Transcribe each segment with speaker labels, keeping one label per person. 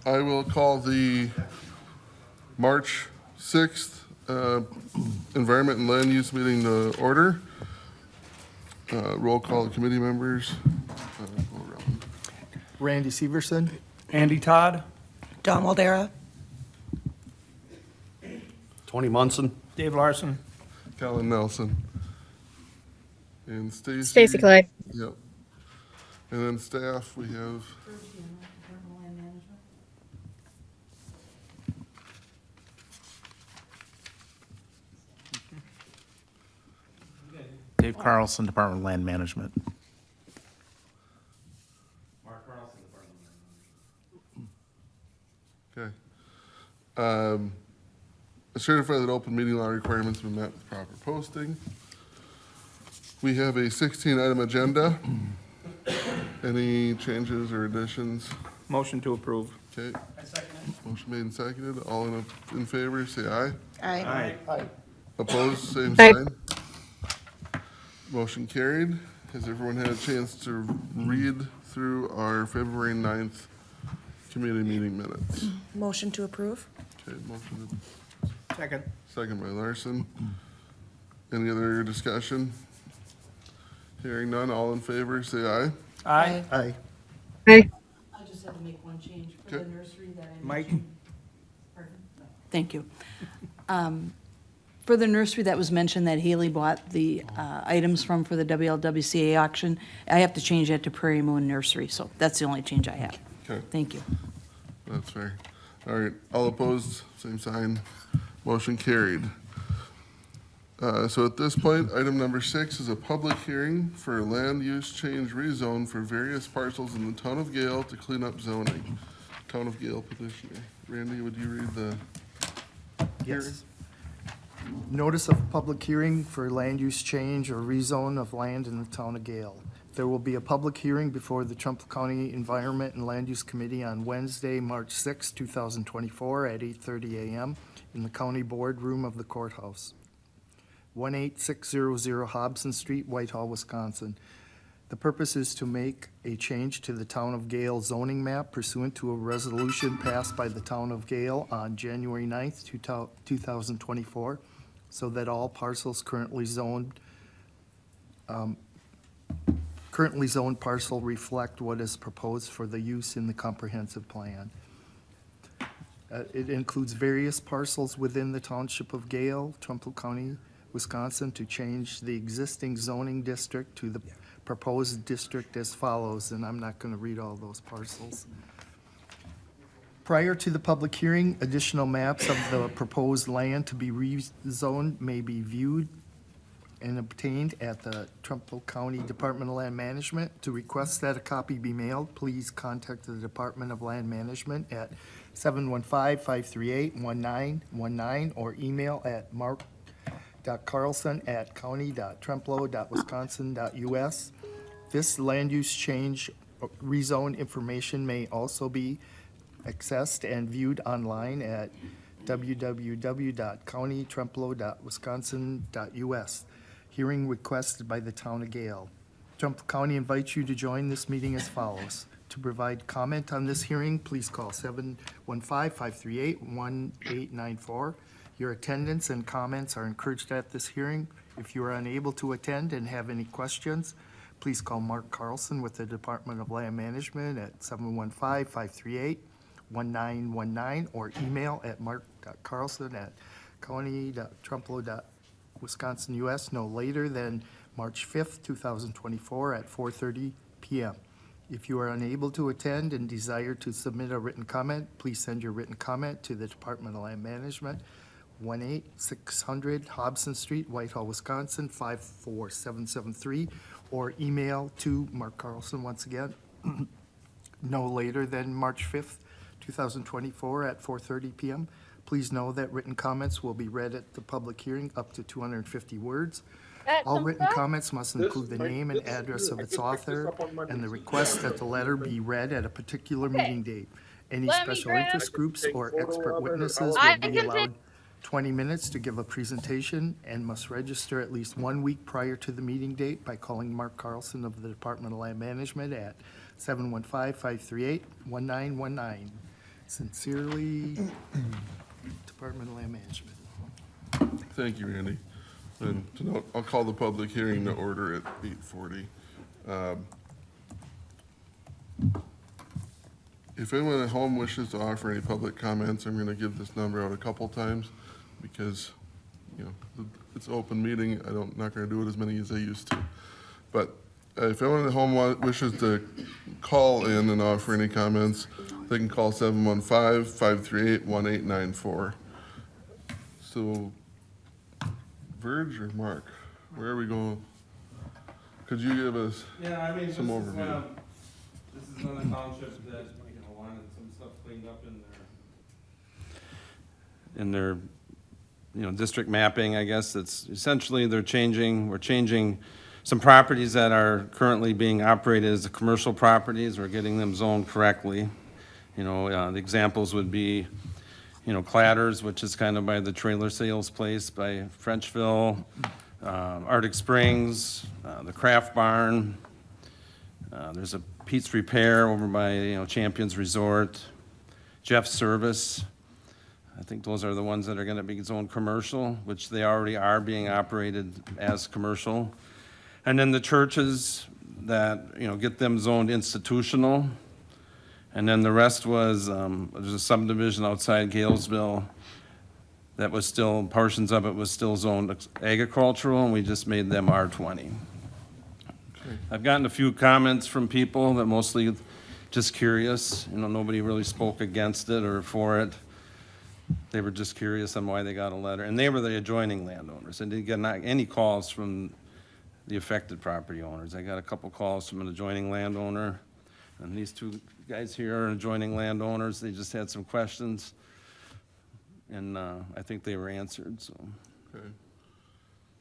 Speaker 1: I will call the March 6th Environment and Land Use meeting to order. Roll call the committee members. Go around.
Speaker 2: Randy Severson,
Speaker 3: Andy Todd.
Speaker 4: Don Waldera.
Speaker 5: Tony Munson.
Speaker 3: Dave Larson.
Speaker 1: Colin Nelson. And
Speaker 6: Stacy Clyde.
Speaker 1: Yep. And then staff, we have
Speaker 7: Dave Carlson, Department of Land Management.
Speaker 1: Okay. Certify that open meeting law requirements have been met with proper posting. We have a 16-item agenda. Any changes or additions?
Speaker 3: Motion to approve.
Speaker 1: Okay. Motion made and seconded. All in favor, say aye.
Speaker 4: Aye.
Speaker 1: Opposed, same
Speaker 6: Aye.
Speaker 1: sign. Motion carried. Has everyone had a chance to read through our February 9th committee meeting minutes?
Speaker 4: Motion to approve?
Speaker 1: Okay, motion
Speaker 3: Second.
Speaker 1: second by Larson. Any other discussion? Hearing none, all in favor, say aye.
Speaker 3: Aye.
Speaker 2: aye.
Speaker 6: Aye.
Speaker 8: I just had to make one change for
Speaker 1: Okay.
Speaker 8: the nursery that I
Speaker 3: Mike.
Speaker 8: mentioned. Pardon? Thank you. For the nursery that was mentioned that Haley bought the items from for the WLWCA auction, I have to change that to Prairie Moon Nursery, so that's the only change I have.
Speaker 1: Okay,
Speaker 8: Thank you.
Speaker 1: that's fair. All right, all opposed, same sign. Motion carried. So at this point, item number 6 is a public hearing for a land use change rezone for various parcels in the town of Gale to clean up zoning. Town of Gale petitioner. Randy, would you read the hearing?
Speaker 2: Yes. Notice of public hearing for land use change or rezone of land in the town of Gale. There will be a public hearing before the Trumbull County Environment and Land Use Committee on Wednesday, March 6, 2024 at 8:30 a.m. in the county boardroom of the courthouse, 18600 Hobson Street, Whitehall, Wisconsin. The purpose is to make a change to the Town of Gale zoning map pursuant to a resolution passed by the Town of Gale on January 9th, 2024, so that all parcels currently zoned parcel reflect what is proposed for the use in the comprehensive plan. It includes various parcels within the Township of Gale, Trumbull County, Wisconsin, to change the existing zoning district to the proposed district as follows, and I'm not going to read all those parcels. Prior to the public hearing, additional maps of the proposed land to be rezoned may be viewed and obtained at the Trumbull County Department of Land Management. To request that a copy be mailed, please contact the Department of Land Management at 715-538-1919 or email at mark.carlson@county.trempealeau.wisconsin.us. This land use change rezone information may also be accessed and viewed online at www.county.trempealeau.wisconsin.us. Hearing requested by the Town of Gale. Trumbull County invites you to join this meeting as follows. To provide comment on this hearing, please call 715-538-1894. Your attendance and comments are encouraged at this hearing. If you are unable to attend and have any questions, please call Mark Carlson with the Department of Land Management at 715-538-1919 or email at mark.carlson@county.trempealeau.wisconsin.us no later than March 5th, 2024 at 4:30 p.m. If you are unable to attend and desire to submit a written comment, please send your written comment to the Department of Land Management, 18600 Hobson Street, Whitehall, Wisconsin, 54773, or email to Mark Carlson once again, no later than March 5th, 2024 at 4:30 p.m. Please know that written comments will be read at the public hearing up to 250 words. All written comments must include the name and address of its author and the request that the letter be read at a particular meeting date. Any special interest groups or expert witnesses will be allowed 20 minutes to give a presentation and must register at least 1 week prior to the meeting date by calling Mark Carlson of the Department of Land Management at 715-538-1919. Sincerely, Department of Land Management.
Speaker 1: Thank you, Randy. And to note, I'll call the public hearing to order at 8:40. If anyone at home wishes to offer any public comments, I'm gonna give this number out a couple times because, you know, it's an open meeting. Not gonna do it as many as I used to. But if anyone at home wishes to call in and offer any comments, they can call 715-538-1894. So, Verge or Mark, where are we going? Could you give us,
Speaker 5: Yeah, I mean, this is,
Speaker 1: Some overview.
Speaker 5: this is another township that, wanted some stuff cleaned up in their, district mapping, I guess. It's essentially we're changing some properties that are currently being operated as the commercial properties. We're getting them zoned correctly. The examples would be, Clatters, which is kind of by the trailer sales place by Frenchville, Arctic Springs, the Craft Barn. There's a Pete's Repair over by, Champions Resort, Jeff's Service. I think those are the ones that are gonna be zoned commercial, which they already are being operated as commercial. And then the churches that, get them zoned institutional. And then the rest was, there's a subdivision outside Galesville that was still, portions of it was still zoned agricultural, and we just made them R20. I've gotten a few comments from people that mostly just curious, nobody really spoke against it or for it. They were just curious on why they got a letter, and they were the adjoining landowners, and didn't get any calls from the affected property owners. I got a couple calls from an adjoining landowner, and these two guys here are adjoining landowners. They just had some questions, and I think they were answered, so.
Speaker 1: okay,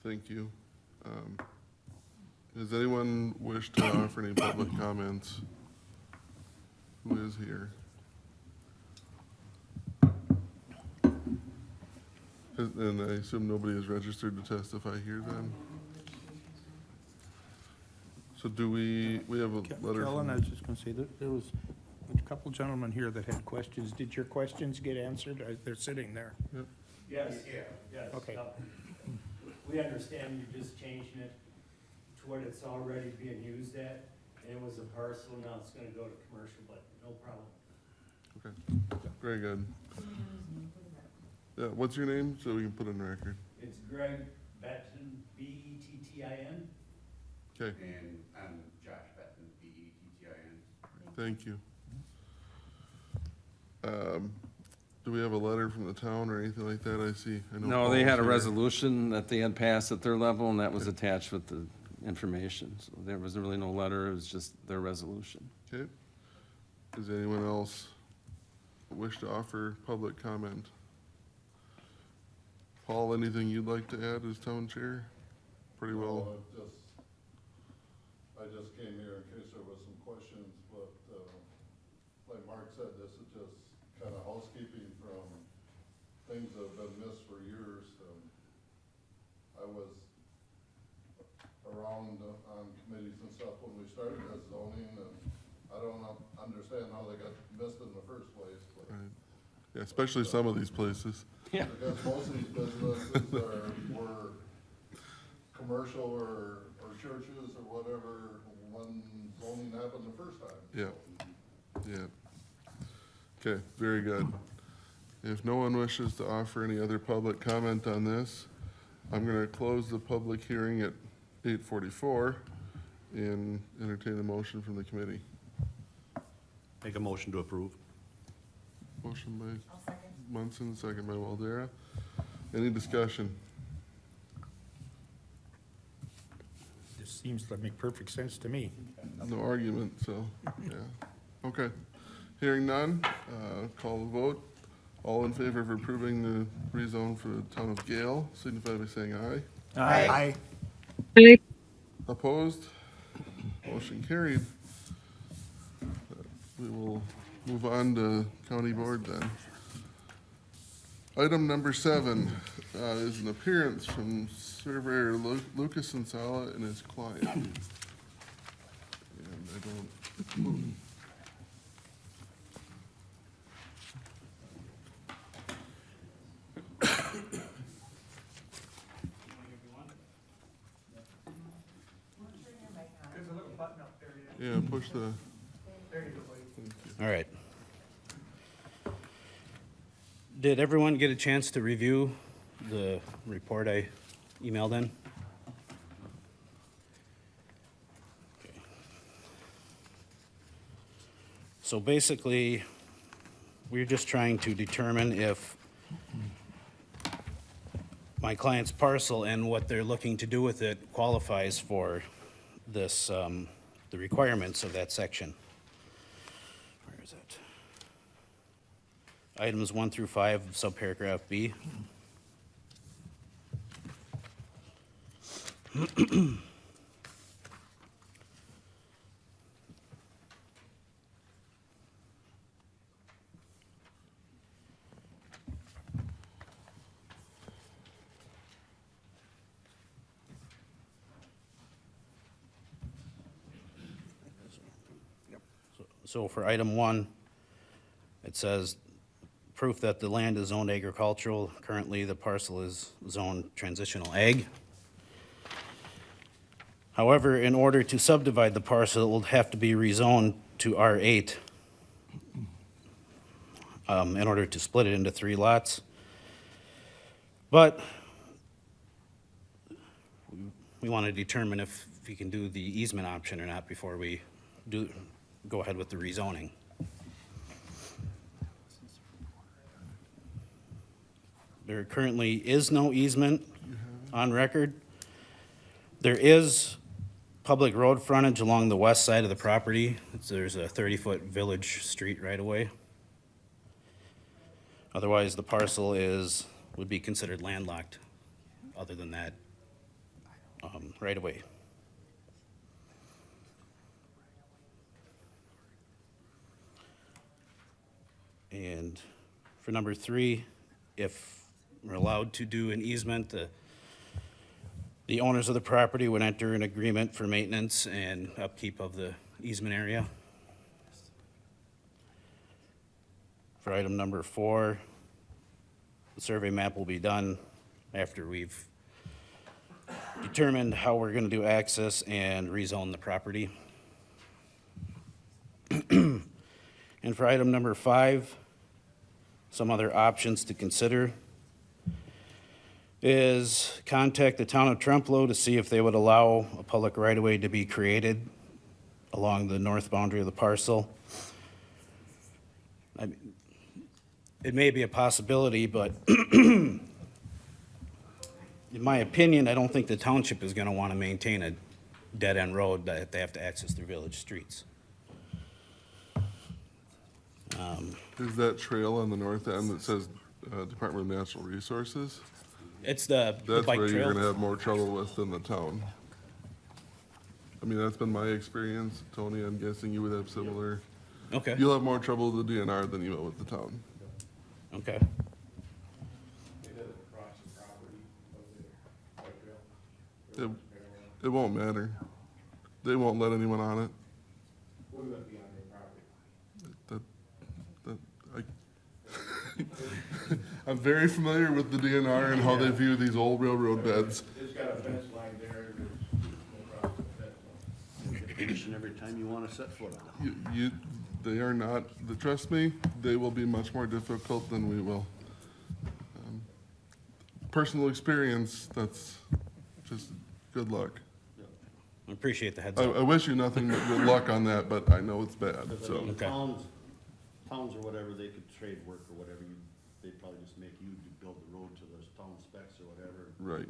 Speaker 1: thank you. Does anyone wish to offer any public comments? Who is here? And I assume nobody is registered to testify here then? So do we have a letter
Speaker 3: Kellen, I
Speaker 1: from,
Speaker 3: was just gonna say that there was a couple gentlemen here that had questions. Did your questions get answered? They're sitting there.
Speaker 6: Yes, yes.
Speaker 3: Okay.
Speaker 6: We understand you're just changing it to what it's already being used at, and it was a parcel, now it's gonna go to commercial, but no problem.
Speaker 1: okay, very good. Yeah, what's your name, so we can put it in the record?
Speaker 6: It's Greg Betton, Bettin.
Speaker 1: Okay,
Speaker 9: And I'm Josh Betton, Bettin.
Speaker 1: thank you. Do we have a letter from the town or anything like that? I know
Speaker 5: No, they had a
Speaker 1: Paul's here.
Speaker 5: resolution that they had passed at their level, and that was attached with the information. So there was really no letter, it was just their resolution.
Speaker 1: Okay. Does anyone else wish to offer public comment? Paul, anything you'd like to add as town chair? Pretty well.
Speaker 10: I just came here in case there was some questions, but, like Mark said, this is just kind of housekeeping from things that have been missed for years. I was around on committees and stuff when we started this zoning, and I don't understand how they got missed in the first place, but.
Speaker 1: Right. Yeah, especially some of these places.
Speaker 5: Yeah.
Speaker 10: Because most of these businesses were commercial or churches or whatever, when zoning happened the first time.
Speaker 1: Yeah, yeah. Okay, very good. If no one wishes to offer any other public comment on this, I'm gonna close the public hearing at 8:44 and entertain a motion from the committee.
Speaker 9: Make a motion to approve.
Speaker 1: Motion by Munson, second by Waldera. Any discussion?
Speaker 3: This seems to make perfect sense to me.
Speaker 1: No argument, so, yeah. Okay. Hearing none, call the vote. All in favor of approving the rezone for the town of Gale, signify by saying aye.
Speaker 2: Aye.
Speaker 1: Opposed? Motion carried. We will move on to county board then. Item number 7 is an appearance from Surveyor Lucas Ansala and his client. And I don't. Yeah, push the,
Speaker 3: All right. Did everyone get a chance to review the report I emailed in? Okay. So basically, we're just trying to determine if my client's parcel and what they're looking to do with it qualifies for this, the requirements of that section. Where is it? Items 1 through 5, subparagraph B. So for item 1, it says proof that the land is zoned agricultural. Currently, the parcel is zoned transitional ag. However, in order to subdivide the parcel, it will have to be rezoned to R8 in order to split it into 3 lots. But we want to determine if we can do the easement option or not before we go ahead with the rezoning. There currently is no easement on record. There is public road frontage along the west side of the property. There's a 30-foot village street right away. Otherwise, the parcel would be considered landlocked, other than that, right away. And for number 3, if we're allowed to do an easement, the owners of the property would enter an agreement for maintenance and upkeep of the easement area. For item number 4, the survey map will be done after we've determined how we're gonna do access and rezone the property. And for item number 5, some other options to consider is contact the town of Trempealeau to see if they would allow a public right-of-way to be created along the north boundary of the parcel. It may be a possibility, but in my opinion, I don't think the township is gonna wanna maintain a dead-end road that they have to access their village streets.
Speaker 1: is that trail on the north end that says Department of Natural Resources?
Speaker 3: It's the
Speaker 1: That's
Speaker 3: bike
Speaker 1: where you're
Speaker 3: trail.
Speaker 1: gonna have more trouble with than the town. I mean, that's been my experience. Tony, I'm guessing you would have similar.
Speaker 3: Okay,
Speaker 1: You'll have more trouble with the DNR than you will with the town.
Speaker 3: okay.
Speaker 1: It won't matter. They won't let anyone on it. I'm very familiar with the DNR and how they view these old railroad beds.
Speaker 6: It's got a fence line there, there's no problem with that.
Speaker 9: Each and every time you want to set foot on it.
Speaker 1: They are not, trust me, they will be much more difficult than we will. Personal experience, that's just good luck.
Speaker 3: I appreciate the heads
Speaker 1: I
Speaker 3: up.
Speaker 1: wish you nothing but good luck on that, but I know it's bad,
Speaker 9: Because I
Speaker 1: so.
Speaker 9: mean,
Speaker 3: Okay.
Speaker 9: towns or whatever, they could trade work or whatever, they'd probably just make you build the road to those town specs or whatever.
Speaker 1: Right.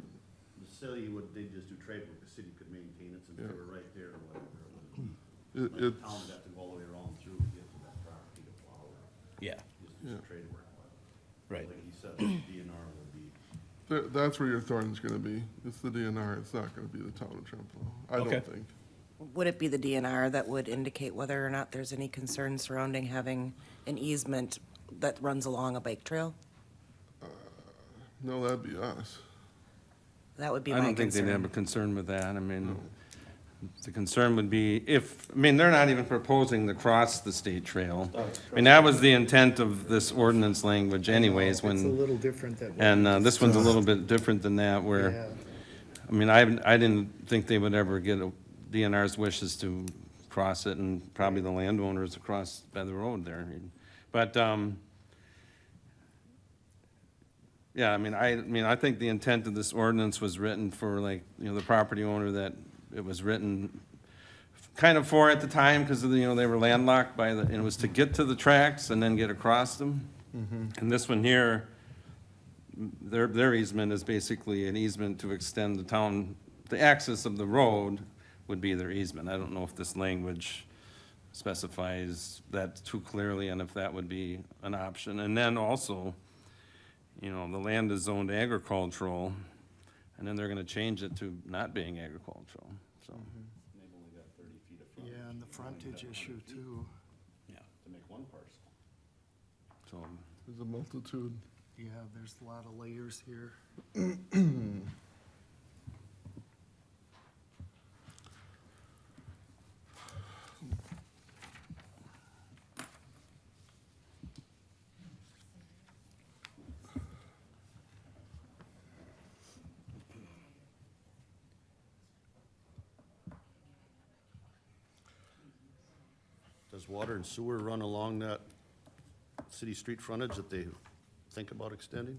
Speaker 9: The city they'd just do trade work, the city could maintain it since they
Speaker 1: Yeah.
Speaker 9: were right there or whatever.
Speaker 1: It,
Speaker 9: Like,
Speaker 1: it's,
Speaker 9: towns have to go all the way around through to get to that property to plow or
Speaker 3: Yeah,
Speaker 9: just do some trade work. But
Speaker 3: right.
Speaker 9: like you said, the DNR would be,
Speaker 1: that's where your thorn's gonna be. It's the DNR, it's not gonna be the town of Trempealeau, I
Speaker 3: Okay.
Speaker 1: don't think.
Speaker 4: Would it be the DNR that would indicate whether or not there's any concern surrounding having an easement that runs along a bike trail?
Speaker 1: No, that'd be us.
Speaker 4: That would be
Speaker 5: I
Speaker 4: my
Speaker 5: don't think they'd have a
Speaker 4: concern.
Speaker 5: concern with that. I mean, the concern would be I mean, they're not even proposing to cross the state trail. I mean, that was the intent of this ordinance language anyways,
Speaker 2: It's a
Speaker 5: when,
Speaker 2: little different than. what
Speaker 5: and
Speaker 2: we
Speaker 5: this one's a
Speaker 2: discussed.
Speaker 5: little bit different than that,
Speaker 2: Yeah.
Speaker 5: where, I mean, I didn't think they would ever get DNR's wishes to across it, and probably the landowners across by the road there. But, yeah, I think the intent of this ordinance was written for, like, the property owner that it was written kind of for at the time, because, they were landlocked and it was to get to the tracks and then get across them. And this one here, their easement is basically an easement to extend the town, the access of the road would be their easement. I don't know if this language specifies that too clearly and if that would be an option. And then also, the land is zoned agricultural, and then they're gonna change it to not being agricultural, so.
Speaker 9: They've only got 30 feet of frontage.
Speaker 2: Yeah, and the frontage issue too.
Speaker 3: Yeah.
Speaker 9: To make one parcel.
Speaker 5: So,
Speaker 1: There's a multitude.
Speaker 2: Yeah, there's a lot of layers here.
Speaker 9: Does water and sewer run along that city street frontage that they think about extending?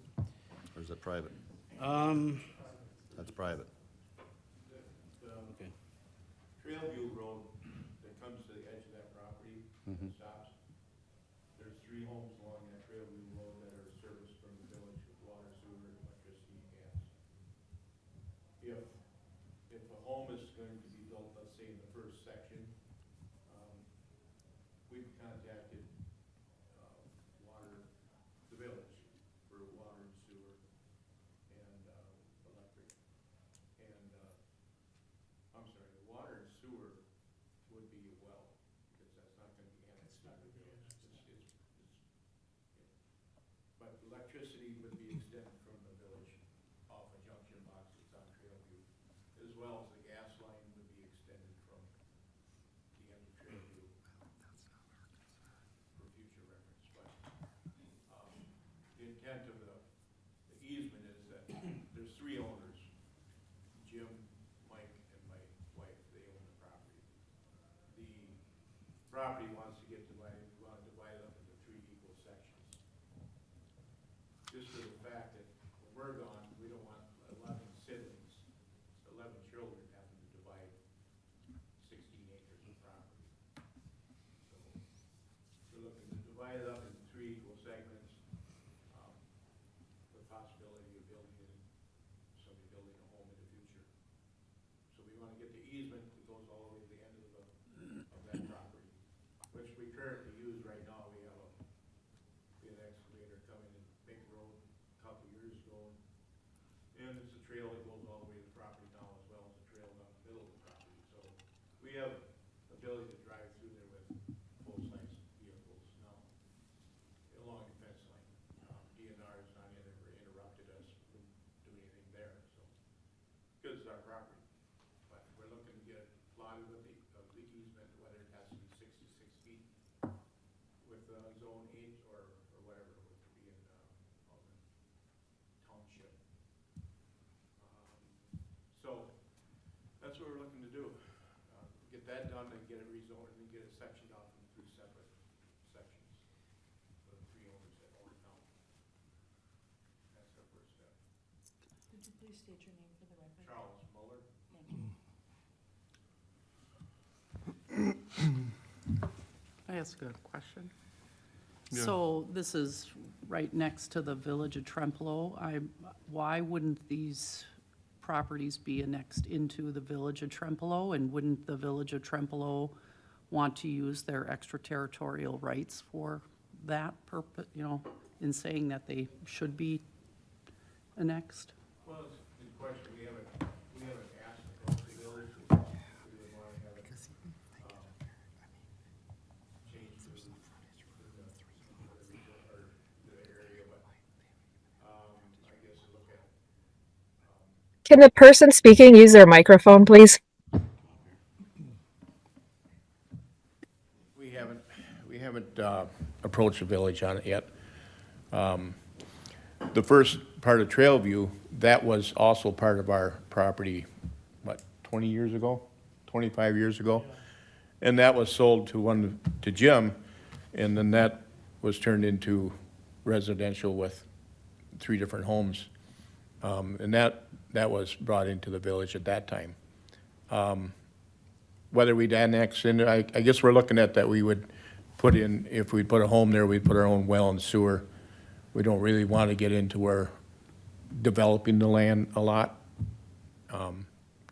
Speaker 9: Or is that private? That's private.
Speaker 3: Okay.
Speaker 6: Trailview Road that comes to the edge of that property and stops, there's 3 homes along that Trailview Road that are serviced from the village with water, sewer, electricity, and gas. If a home is going to be built, let's say in the first section, we've contacted, the village for water and sewer and, electric. And, I'm sorry, the water and sewer would be a well, because that's not gonna be annexed by the village. But electricity would be extended from the village off a junction box that's on Trailview, as well as the gas line would be extended from the end of Trailview for future reference. But, the intent of the easement is that there's 3 owners, Jim, Mike, and my wife, they own the property. The property wants to get divided, we want to divide it up into 3 equal sections. Just for the fact that when we're gone, we don't want 11 siblings, 11 children having to divide 16 acres of property. So, we're looking to divide it up into 3 equal segments, with possibility of building it, somebody building a home in the future. So we want to get the easement that goes all the way to the end of that property, which we currently use right now. We have an excavator come in and make the road a couple years ago. And it's a trail that goes all the way to the property now, as well as a trail down the middle of the property. So we have the ability to drive through there with full-size vehicles now along the fence line. DNR has not interrupted us from doing anything there, so, because it's our property. But we're looking to get it plotted with the easement, whether it has to be 66 feet with zone 8 or whatever, it would be in township. So, that's what we're looking to do. Get that done and get it rezoned and get it sectioned off into 3 separate sections for the 3 owners that own it now. That's our first step.
Speaker 8: Could you please state your name for the record?
Speaker 6: Charles Muller.
Speaker 8: Thank you.
Speaker 11: I ask a question?
Speaker 1: Yeah.
Speaker 11: So this is right next to the village of Trempealeau. Why wouldn't these properties be annexed into the village of Trempealeau? And wouldn't the village of Trempealeau want to use their extraterritorial rights for that purpose, in saying that they should be annexed?
Speaker 6: Well, it's a good question. We haven't asked the village if we would want to have it, changed to the area, but, I guess to look at,
Speaker 12: Can the person speaking use their microphone, please?
Speaker 13: We haven't approached the village on it yet. The first part of Trailview, that was also part of our property, 20 years ago, 25 years ago? And that was sold to Jim, and then that was turned into residential with 3 different homes. And that was brought into the village at that time. Whether we'd annex in, I guess we're looking at that we would put in, if we put a home there, we'd put our own well and sewer. We don't really want to get into where developing the land a lot,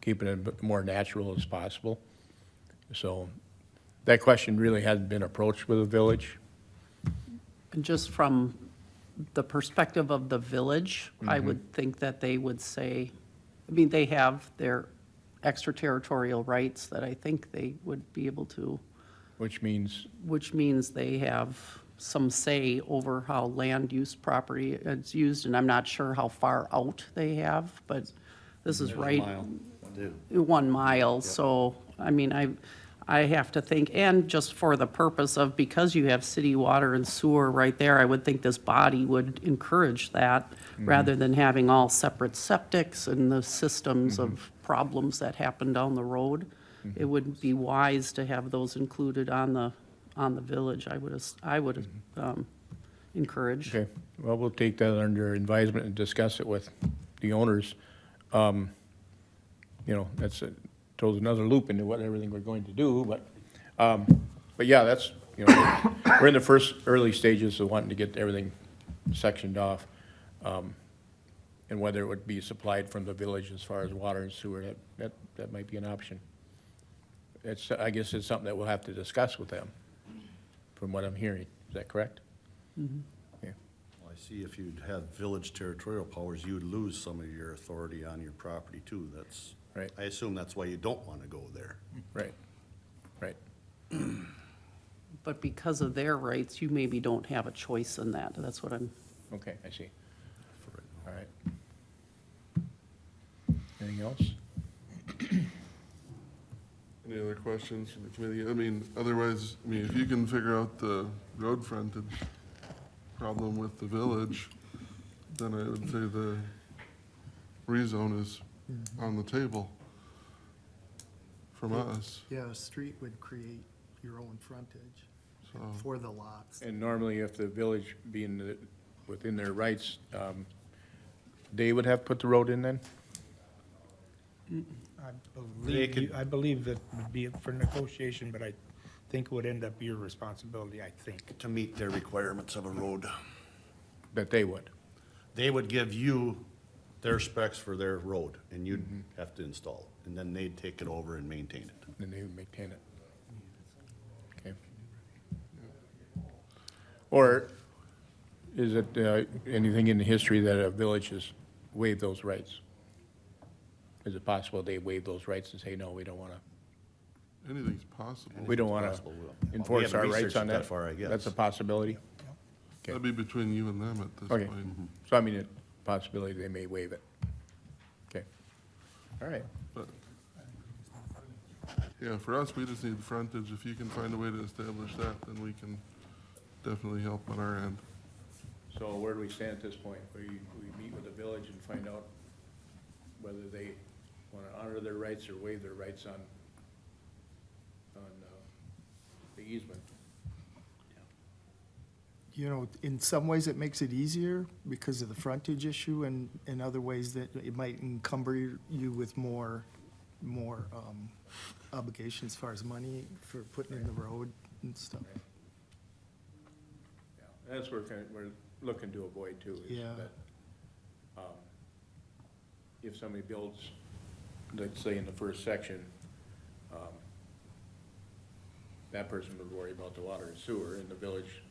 Speaker 13: keeping it more natural as possible. So that question really hasn't been approached with the village.
Speaker 11: And just from the perspective of the village, I would think that they would say, I mean, they have their extraterritorial rights that I think they would be able to,
Speaker 13: Which means,
Speaker 11: they have some say over how land use property is used, and I'm not sure how far out they have, but this is right. 1 mile, so, I mean, I have to think, and just for the purpose of, because you have city water and sewer right there, I would think this body would encourage that, rather than having all separate septics and the systems of problems that happen down the road. It would be wise to have those included on the village, I would encourage.
Speaker 13: okay, well, we'll take that under advisement and discuss it with the owners. You know, that's, throws another loop into what everything we're going to do, but yeah, that's, you know, we're in the first early stages of wanting to get everything sectioned off. And whether it would be supplied from the village as far as water and sewer, that might be an option. I guess it's something that we'll have to discuss with them, from what I'm hearing. Is that correct? Yeah.
Speaker 9: Well, I see if you'd have village territorial powers, you would lose some of your authority on your property too. That's,
Speaker 13: Right.
Speaker 9: I assume that's why you don't want to go there.
Speaker 13: Right, right.
Speaker 11: But because of their rights, you maybe don't have a choice in that. That's what I'm,
Speaker 13: Okay, I see. All right. Anything else?
Speaker 1: Any other questions from the committee? I mean, otherwise, I mean, if you can figure out the road frontage problem with the village, then I would say the rezone is on the table from us,
Speaker 2: Yeah, a street would create your own frontage
Speaker 1: so.
Speaker 2: for the lots.
Speaker 13: And normally, if the village being within their rights, they would have put the road in then?
Speaker 14: I believe that would be for negotiation, but I think it would end up your responsibility, I think.
Speaker 9: To meet their requirements of a road.
Speaker 13: That they would?
Speaker 9: They would give you their specs for their road, and you'd have to install it. And then they'd take it over and maintain it.
Speaker 13: Then they would maintain it. Okay. Or is it anything in the history that a village has waived those rights? Is it possible they waive those rights and say, no, we don't want to,
Speaker 1: Anything's possible.
Speaker 13: we don't want to
Speaker 9: Possible, we
Speaker 13: enforce
Speaker 9: haven't
Speaker 13: our rights
Speaker 9: researched
Speaker 13: on
Speaker 9: it
Speaker 13: that?
Speaker 9: that far, I guess.
Speaker 13: That's a possibility?
Speaker 1: That'd be between you and them at this
Speaker 13: Okay.
Speaker 1: point.
Speaker 13: So I mean, a possibility they may waive it. Okay. All right.
Speaker 1: But, yeah, for us, we just need frontage. If you can find a way to establish that, then we can definitely help on our end.
Speaker 13: So where do we stand at this point? We meet with the village and find out whether they want to honor their rights or waive their rights on the easement.
Speaker 2: You know, in some ways, it makes it easier because of the frontage issue, and in other ways that it might encumber you with more obligations as far as money for putting in the road and stuff.
Speaker 13: Yeah, that's what we're looking to avoid too, is
Speaker 2: Yeah.
Speaker 13: that, if somebody builds, let's say in the first section, that person would worry about the water and sewer, and the village,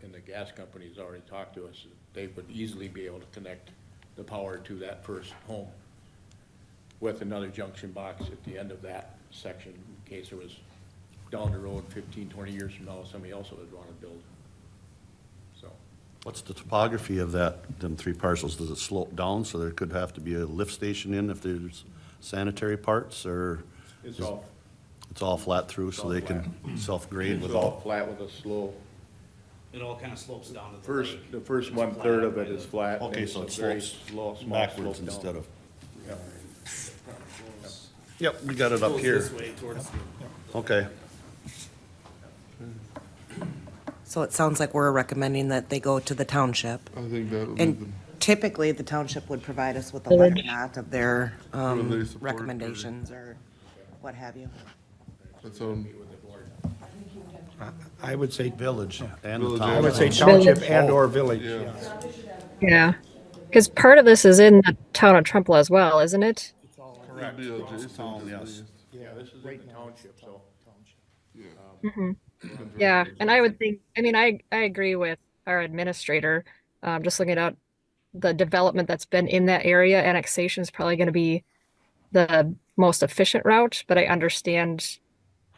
Speaker 13: and the gas company's already talked to us, they would easily be able to connect the power to that first home with another junction box at the end of that section, in case there was down the road 15, 20 years from now, somebody else would want to build. So,
Speaker 9: What's the topography of that, them 3 parcels? Does it slope down, so there could have to be a lift station in if there's sanitary parts, or
Speaker 13: it's all,
Speaker 9: it's all flat through so they can self-grade
Speaker 13: it's all
Speaker 9: without?
Speaker 13: flat with a slow,
Speaker 3: It all kind of slopes down to the lake.
Speaker 13: the first 1/3 of it is flat. and
Speaker 9: Okay,
Speaker 13: it's
Speaker 9: so
Speaker 13: a
Speaker 9: it
Speaker 13: very
Speaker 9: slopes
Speaker 13: slow- small
Speaker 9: backwards
Speaker 13: slope down.
Speaker 9: instead of,
Speaker 13: Yeah.
Speaker 9: yep, we got it up
Speaker 3: Goes
Speaker 9: here.
Speaker 3: this way towards the
Speaker 9: Okay.
Speaker 4: So it sounds like we're recommending that they go to the township.
Speaker 1: I think that would be
Speaker 4: And typically, the township would provide us with a letter, not of their
Speaker 1: When they support or-
Speaker 4: recommendations or what have you.
Speaker 1: that's on,
Speaker 14: I would say,
Speaker 9: Village and the
Speaker 1: Village
Speaker 9: town.
Speaker 14: I would say
Speaker 1: Village.
Speaker 14: township and/or village,
Speaker 1: Yeah.
Speaker 14: yes.
Speaker 12: Yeah. Because part of this is in the town of Trempealeau as well, isn't it?
Speaker 1: it'd be adjacent
Speaker 9: Town,
Speaker 1: at
Speaker 9: yes.
Speaker 1: least.
Speaker 14: Yeah, this is in the township, so.
Speaker 12: Yeah, and I would think, I mean, I agree with our administrator. Just looking at the development that's been in that area, annexation is probably going to be the most efficient route, but I understand,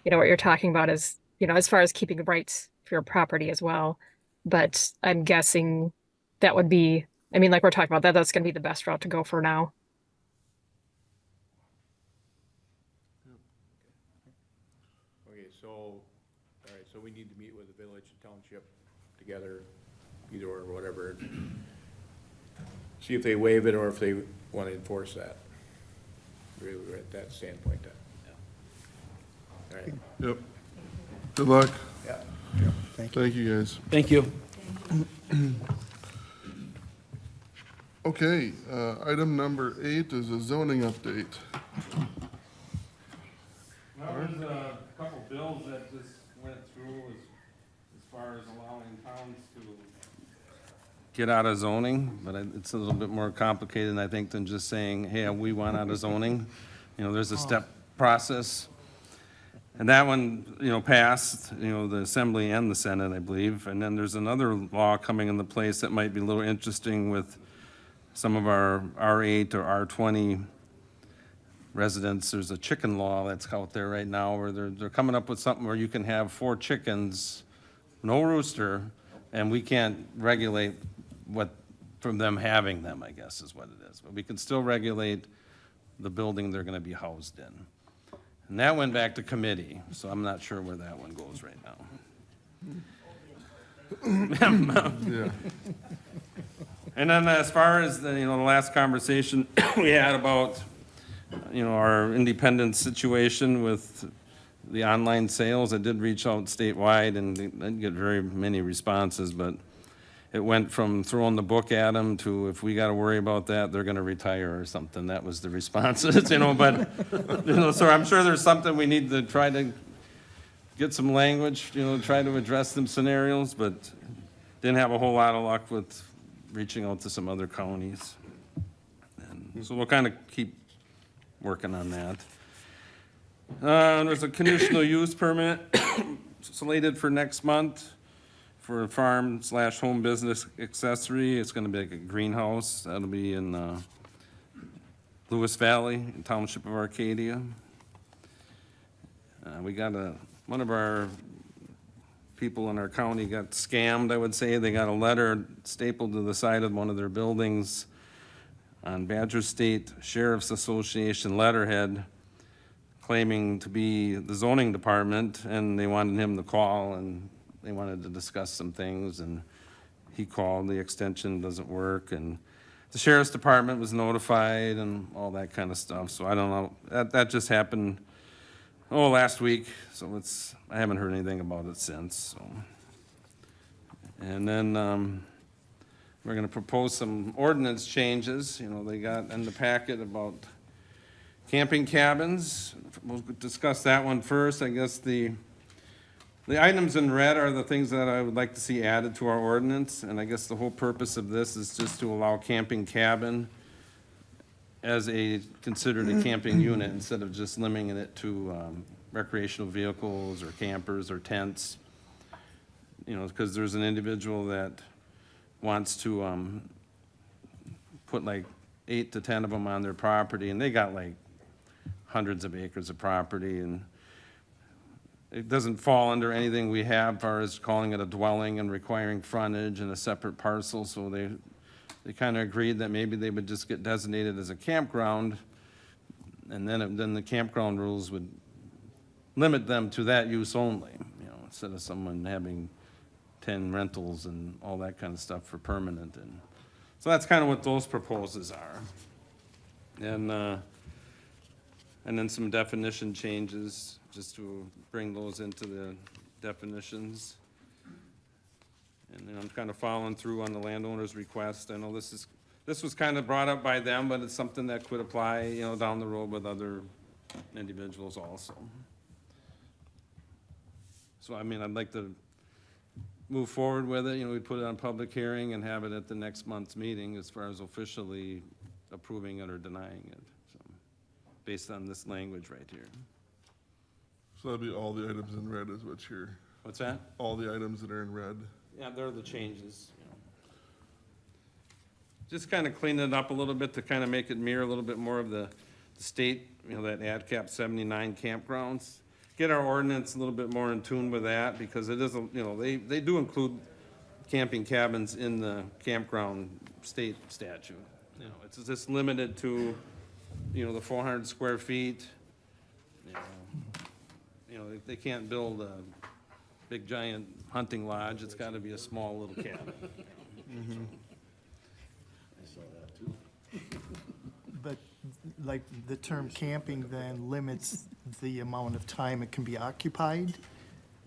Speaker 12: what you're talking about is, as far as keeping rights for your property as well. But I'm guessing that would be, I mean, like we're talking about that's going to be the best route to go for now.
Speaker 13: Okay, so, all right, so we need to meet with the village and township together, either or whatever. See if they waive it or if they want to enforce that. We're at that standpoint then. All right.
Speaker 1: Yep. Good luck.
Speaker 13: Yeah.
Speaker 1: Thank you, guys.
Speaker 3: Thank you.
Speaker 1: Okay, item number 8 is a zoning update.
Speaker 5: Well, there's a couple bills that just went through as far as allowing towns to get out of zoning, but it's a little bit more complicated, I think, than just saying, hey, we want out of zoning. There's a step process. And that one, passed, the Assembly and the Senate, I believe. And then there's another law coming into place that might be a little interesting with some of our R8 or R20 residents. There's a chicken law that's out there right now where they're coming up with something where you can have 4 chickens, no rooster, and we can't regulate from them having them, I guess is what it is. But we can still regulate the building they're gonna be housed in. And that went back to committee, so I'm not sure where that one goes right now.
Speaker 1: Yeah.
Speaker 5: And then as far as the last conversation we had about, our independent situation with the online sales, I did reach out statewide and didn't get very many responses, but it went from throwing the book at them to if we gotta worry about that, they're gonna retire or something. That was the responses, but, so I'm sure there's something we need to try to get some language, try to address some scenarios, but didn't have a whole lot of luck with reaching out to some other counties. And so we'll kind of keep working on that. There's a conditional use permit slated for next month for a farm/home business accessory. It's gonna be like a greenhouse. That'll be in Lewis Valley, Township of Arcadia. We got one of our people in our county got scammed, I would say. They got a letter stapled to the side of one of their buildings on Badger State Sheriff's Association letterhead claiming to be the zoning department, and they wanted him to call, and they wanted to discuss some things, and he called, the extension doesn't work, and the sheriff's department was notified and all that kind of stuff, so I don't know. That just happened, last week, so I haven't heard anything about it since, so. And then, we're gonna propose some ordinance changes, they got in the packet about camping cabins. We'll discuss that one first. I guess the items in red are the things that I would like to see added to our ordinance, and I guess the whole purpose of this is just to allow camping cabin as considered a camping unit instead of just limiting it to recreational vehicles or campers or tents. Because there's an individual that wants to put like 8 to 10 of them on their property, and they got like hundreds of acres of property, and it doesn't fall under anything we have as far as calling it a dwelling and requiring frontage and a separate parcel, so they kind of agreed that maybe they would just get designated as a campground, and then the campground rules would limit them to that use only, instead of someone having 10 rentals and all that kind of stuff for permanent. And so that's kind of what those proposals are. And then some definition changes. just to bring those into the definitions. And then I'm kind of following through on the landowner's request. I know this was kind of brought up by them, but it's something that could apply, you know, down the road with other individuals also. So, I mean, I'd like to move forward with it, you know, we put it on public hearing and have it at the next month's meeting as far as officially approving it or denying it, so, based on this language right here.
Speaker 1: So that'd be all the items in red is what you're,
Speaker 5: What's that?
Speaker 1: all the items that are in red.
Speaker 5: Yeah, they're the changes, you know. Just kind of clean it up a little bit to kind of make it mirror a little bit more of the state, you know, that AdCap 79 campgrounds. Get our ordinance a little bit more in tune with that, because it is, you know, they do include camping cabins in the campground state statute. You know, it's just limited to, you know, the 400 square feet. You know, they can't build a big giant hunting lodge, it's gotta be a small little cabin.
Speaker 9: I saw that too.
Speaker 2: But like the term camping then limits the amount of time it can be occupied?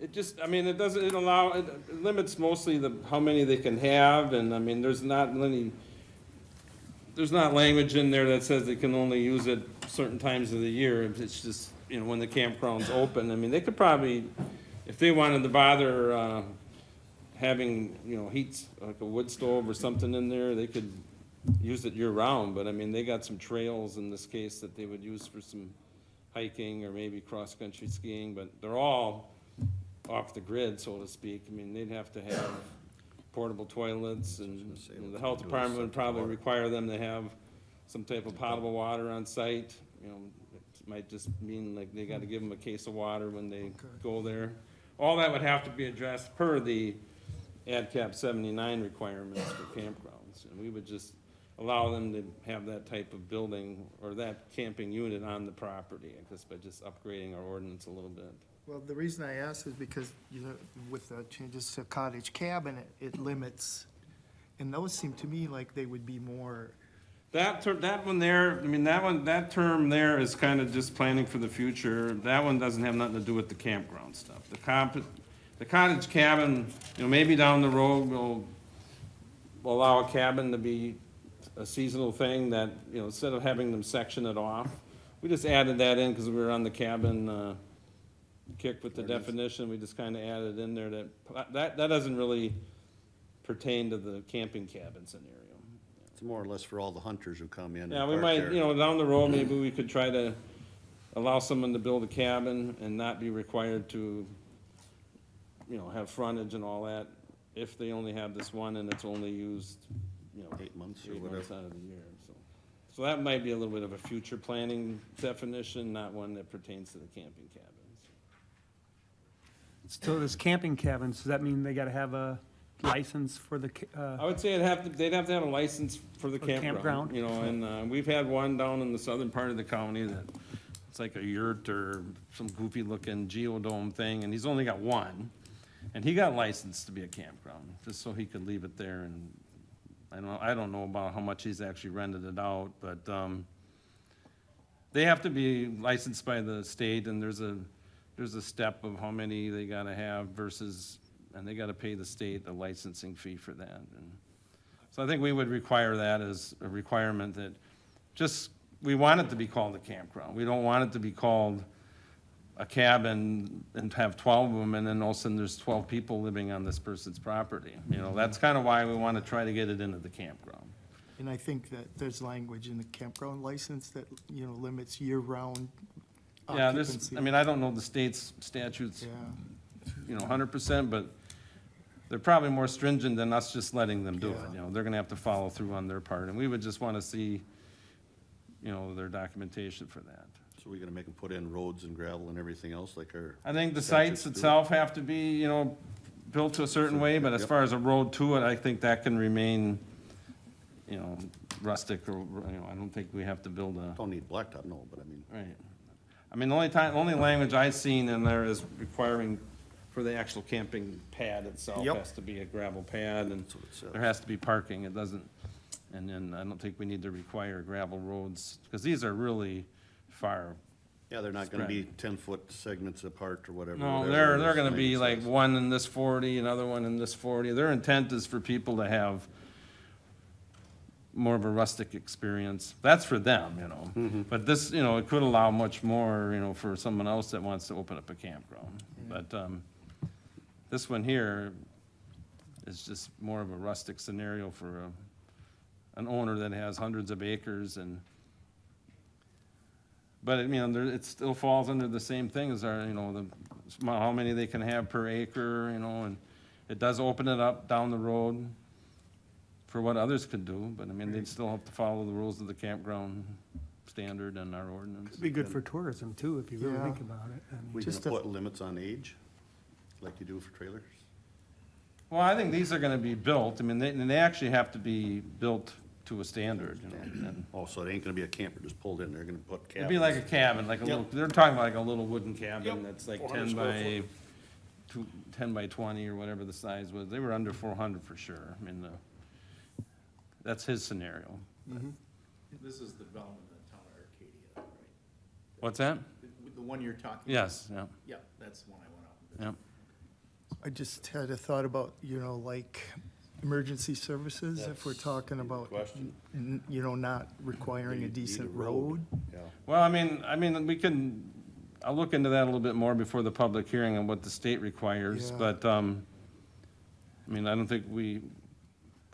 Speaker 5: It just, I mean, it doesn't, it limits mostly how many they can have, and I mean, there's not language in there that says they can only use it certain times of the year. It's just, you know, when the campground's open. I mean, they could probably, if they wanted to bother, having, you know, heats, like a wood stove or something in there, they could use it year-round, but I mean, they got some trails in this case that they would use for some hiking or maybe cross-country skiing, but they're all off the grid, so to speak. I mean, they'd have to have portable toilets, and you know, the health department would probably require them to have some type of potable water on site. You know, it might just mean like they gotta give them a case of water when they go there. All that would have to be addressed per the AdCap 79 requirements for campgrounds, and we would just allow them to have that type of building or that camping unit on the property, I guess, by just upgrading our ordinance a little bit.
Speaker 2: Well, the reason I ask is because, you know, with the changes to cottage cabin, it limits, and those seem to me like they would be more,
Speaker 5: That one there, I mean, that term there is kind of just planning for the future. That one doesn't have nothing to do with the campground stuff. The cottage cabin, you know, maybe down the road, we'll allow a cabin to be a seasonal thing that, you know, instead of having them section it off. We just added that in because we were on the cabin, kick with the definition. We just kind of added in there that doesn't really pertain to the camping cabin scenario.
Speaker 9: It's more or less for all the hunters who come in.
Speaker 5: Yeah, we might, you know, down the road, maybe we could try to allow someone to build a cabin and not be required to, you know, have frontage and all that, if they only have this one and it's only used, you know,
Speaker 9: 8 months or
Speaker 5: 8 months
Speaker 9: whatever.
Speaker 5: out of the year, so. So that might be a little bit of a future planning definition, not one that pertains to the camping cabins.
Speaker 15: So this camping cabins, does that mean they gotta have a license for the,
Speaker 5: I would say they'd have to have a license for the
Speaker 15: For the
Speaker 5: campground,
Speaker 15: campground?
Speaker 5: you know, and, we've had one down in the southern part of the county that, it's like a yurt or some goofy looking geodome thing, and he's only got one. And he got licensed to be a campground, just so he could leave it there, and I don't know about how much he's actually rented it out, but, they have to be licensed by the state, and there's a step of how many they gotta have versus, and they gotta pay the state a licensing fee for that. And so I think we would require that as a requirement that we want it to be called a campground. We don't want it to be called a cabin and have 12 of them, and then all of a sudden there's 12 people living on this person's property. You know, that's kind of why we want to try to get it into the campground.
Speaker 2: and I think that there's language in the campground license that, you know, limits year-round
Speaker 5: Yeah,
Speaker 2: occupancy.
Speaker 5: I mean, I don't know the state's statutes,
Speaker 2: Yeah,
Speaker 5: you know, 100%, but they're probably more stringent than us just letting them do it.
Speaker 2: Yeah.
Speaker 5: You know, they're gonna have to follow through on their part, and we would just want to see, you know, their documentation for that.
Speaker 9: So we're gonna make them put in roads and gravel and everything else like our.
Speaker 5: I think the
Speaker 9: statutes
Speaker 5: sites
Speaker 9: do?
Speaker 5: itself have to be, you know, built to a certain way, but as
Speaker 9: Yep.
Speaker 5: far as a road to it, I think that can remain, you know, rustic, or, you know, I don't think we have to build a,
Speaker 9: Don't need blacktop, no, but I mean,
Speaker 5: right. I mean, the only language I've seen in there is requiring for the actual camping pad itself
Speaker 2: Yep.
Speaker 5: has to be a gravel pad, and
Speaker 9: that's what it says.
Speaker 5: there has to be parking, it doesn't, and then I don't think we need to require gravel roads, because these are really far
Speaker 9: Yeah, they're not gonna be
Speaker 5: Spread.
Speaker 9: 10-foot segments apart or whatever.
Speaker 5: No,
Speaker 9: whatever
Speaker 5: they're
Speaker 9: this
Speaker 5: gonna be
Speaker 9: language
Speaker 5: like
Speaker 9: says.
Speaker 5: one in this 40, another one in this 40. Their intent is for people to have more of a rustic experience. That's for them, you know. But this, you know, it could allow much more, you know, for someone else that wants to open up a campground. But, this one here is just more of a rustic scenario for an owner that has hundreds of acres and, but, you know, it still falls under the same thing as our, you know, how many they can have per acre, you know, and it does open it up down the road for what others could do, but I mean, they'd still have to follow the rules of the campground standard and our ordinance.
Speaker 15: It'd be good for tourism too, if you really
Speaker 2: Yeah.
Speaker 15: think about it. I mean,
Speaker 9: We gonna
Speaker 2: Just a-
Speaker 9: put limits on age, like you do for trailers?
Speaker 5: Well, I think these are gonna be built, I mean, they actually have to be built to a standard, you know, and
Speaker 9: Oh, so it ain't gonna be a camper just pulled in, they're gonna put cabins.
Speaker 5: it'd be like a cabin, like a little, they're talking about like a little wooden cabin
Speaker 9: Yep.
Speaker 5: that's like
Speaker 9: 400
Speaker 5: 10
Speaker 9: square
Speaker 5: by, 10 by 20 or whatever the size was. They were under 400 for sure. I mean, that's his scenario.
Speaker 7: This is the development in the town of Arcadia, right?
Speaker 5: What's that?
Speaker 7: The one you're talking about?
Speaker 5: Yes, yeah,
Speaker 7: Yeah, that's the one I went out and visited.
Speaker 5: yeah.
Speaker 2: I just had a thought about, you know, like emergency services, if we're
Speaker 9: That's
Speaker 2: talking
Speaker 9: a good
Speaker 2: about,
Speaker 9: question.
Speaker 2: you know, not requiring a
Speaker 9: Need
Speaker 2: decent
Speaker 9: road.
Speaker 2: road.
Speaker 9: Yeah.
Speaker 5: Well, I mean, we can, I'll look into that a little bit more before the public hearing on what the state requires,
Speaker 2: Yeah.
Speaker 5: but, I mean, I don't think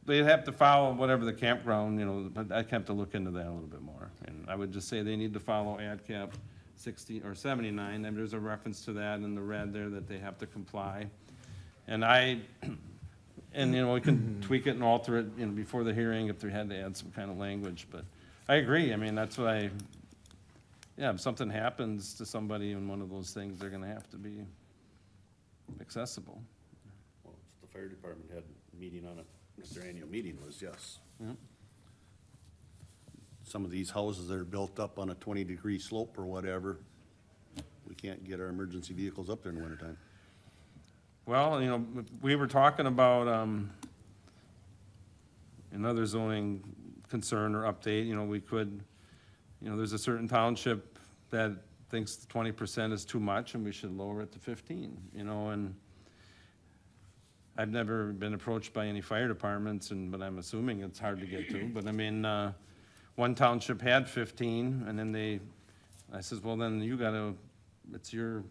Speaker 5: they'd have to follow whatever the campground, you know, but I'd have to look into that a little bit more. And I would just say they need to follow AdCap 60 or 79, and there's a reference to that in the red there that they have to comply. And you know, we can tweak it and alter it, you know, before the hearing if they had to add some kind of language, but I agree, I mean, that's what yeah, if something happens to somebody in one of those things, they're gonna have to be accessible.
Speaker 9: Well, the fire department had a meeting on it, their annual meeting was, yes.
Speaker 5: Yeah.
Speaker 9: Some of these houses that are built up on a 20-degree slope or whatever, we can't get our emergency vehicles up there in the wintertime.
Speaker 5: Well, you know, we were talking about, another zoning concern or update, you know, we could, you know, there's a certain township that thinks 20% is too much and we should lower it to 15, you know, and I've never been approached by any fire departments but I'm assuming it's hard to get to, but I mean, one township had 15 and then I says, well, then it's your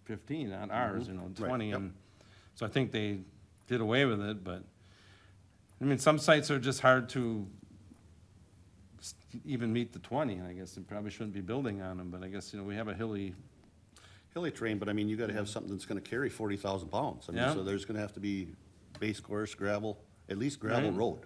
Speaker 5: 15, not ours, you know, 20,
Speaker 9: yep.
Speaker 5: and so I think they did away with it, but, I mean, some sites are just hard to even meet the 20, I guess, and probably shouldn't be building on them, but I guess, you know, we have a hilly,
Speaker 9: Terrain, but I mean, you gotta have something that's gonna carry 40,000 pounds. I mean,
Speaker 5: Yeah.
Speaker 9: so there's gonna have to be base course, gravel, at least gravel
Speaker 5: Right.
Speaker 9: road.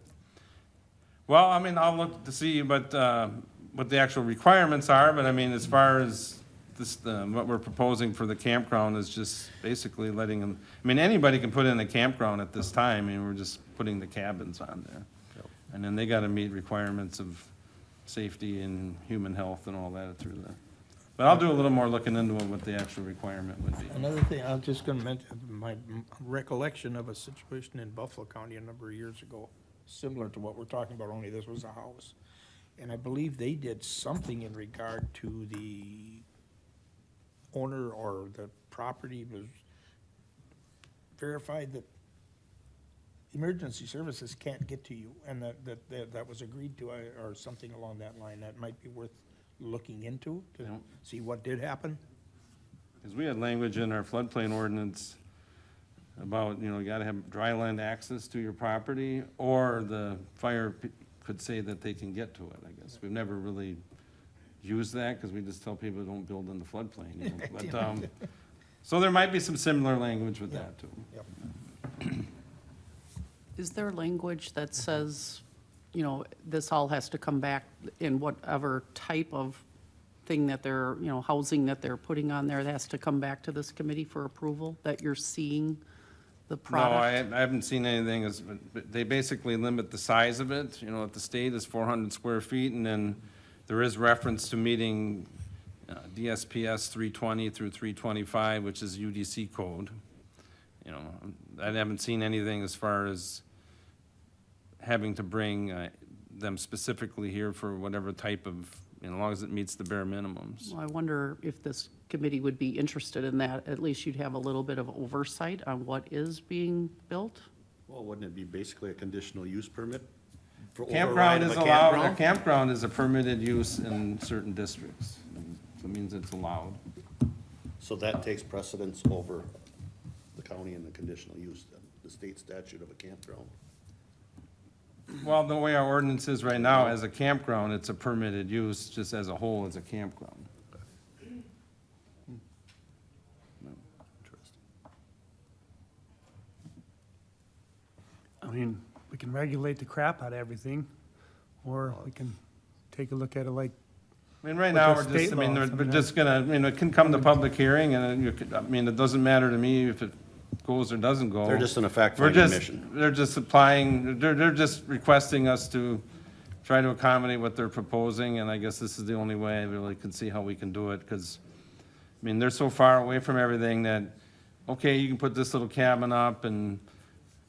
Speaker 5: well, I mean, I'll look to see what the actual requirements are, but I mean, as far as this, what we're proposing for the campground is just basically letting them, I mean, anybody can put in a campground at this time, I mean, we're just putting the cabins on there. And then they gotta meet requirements of safety and human health and all that through there. But I'll do a little more looking into what the actual requirement would be.
Speaker 14: Another thing, I was just gonna mention, my recollection of a situation in Buffalo County a number of years ago, similar to what we're talking about, only this was a house. And I believe they did something in regard to the owner or the property was verified that emergency services can't get to you, and that was agreed to, or something along that line. That might be worth looking into to
Speaker 5: Yeah.
Speaker 14: see what did happen.
Speaker 5: Because we had language in our floodplain ordinance about, you know, you gotta have dry land access to your property, or the fire could say that they can get to it, I guess. We've never really used that, because we just tell people don't build in the floodplain, you know, but, so there might be some similar language with that, too.
Speaker 14: Yep.
Speaker 11: Is there language that says, you know, this all has to come back in whatever type of thing that they're, you know, housing that they're putting on there, that has to come back to this committee for approval, that you're seeing the
Speaker 5: No,
Speaker 11: product?
Speaker 5: I haven't seen anything, but they basically limit the size of it, you know, at the state is 400 square feet, and then there is reference to meeting DSPS 320 through 325, which is UDC code. You know, I haven't seen anything as far as having to bring them specifically here for whatever type of as long as it meets the bare minimums.
Speaker 11: Well, I wonder if this committee would be interested in that. At least you'd have a little bit of oversight on what is being built.
Speaker 9: Well, wouldn't it be basically a conditional use permit? For
Speaker 5: Campground
Speaker 9: override of
Speaker 5: is
Speaker 9: a
Speaker 5: allowed, a
Speaker 9: campground?
Speaker 5: campground is a permitted use in certain districts. So it means it's allowed.
Speaker 9: So that takes precedence over the county and the conditional use, then, the state statute of a campground.
Speaker 5: Well, the way our ordinance is right now, as a campground, it's a permitted use, just as a whole as a campground.
Speaker 9: Interesting.
Speaker 15: I mean, we can regulate the crap out of everything, or we can take a look at it like,
Speaker 5: I mean, right
Speaker 15: With
Speaker 5: now,
Speaker 15: the
Speaker 5: we're just,
Speaker 15: state
Speaker 5: I mean,
Speaker 15: laws,
Speaker 5: we're just gonna, I mean, it can come to public hearing, and you could, I mean, it doesn't matter to me if it goes or doesn't go.
Speaker 9: They're just in a
Speaker 5: We're
Speaker 9: fact-finding
Speaker 5: just,
Speaker 9: mission.
Speaker 5: they're just applying, they're just requesting us to try to accommodate what they're proposing, and I guess this is the only way I really can see how we can do it, because, I mean, they're so far away from everything that, okay, you can put this little cabin up,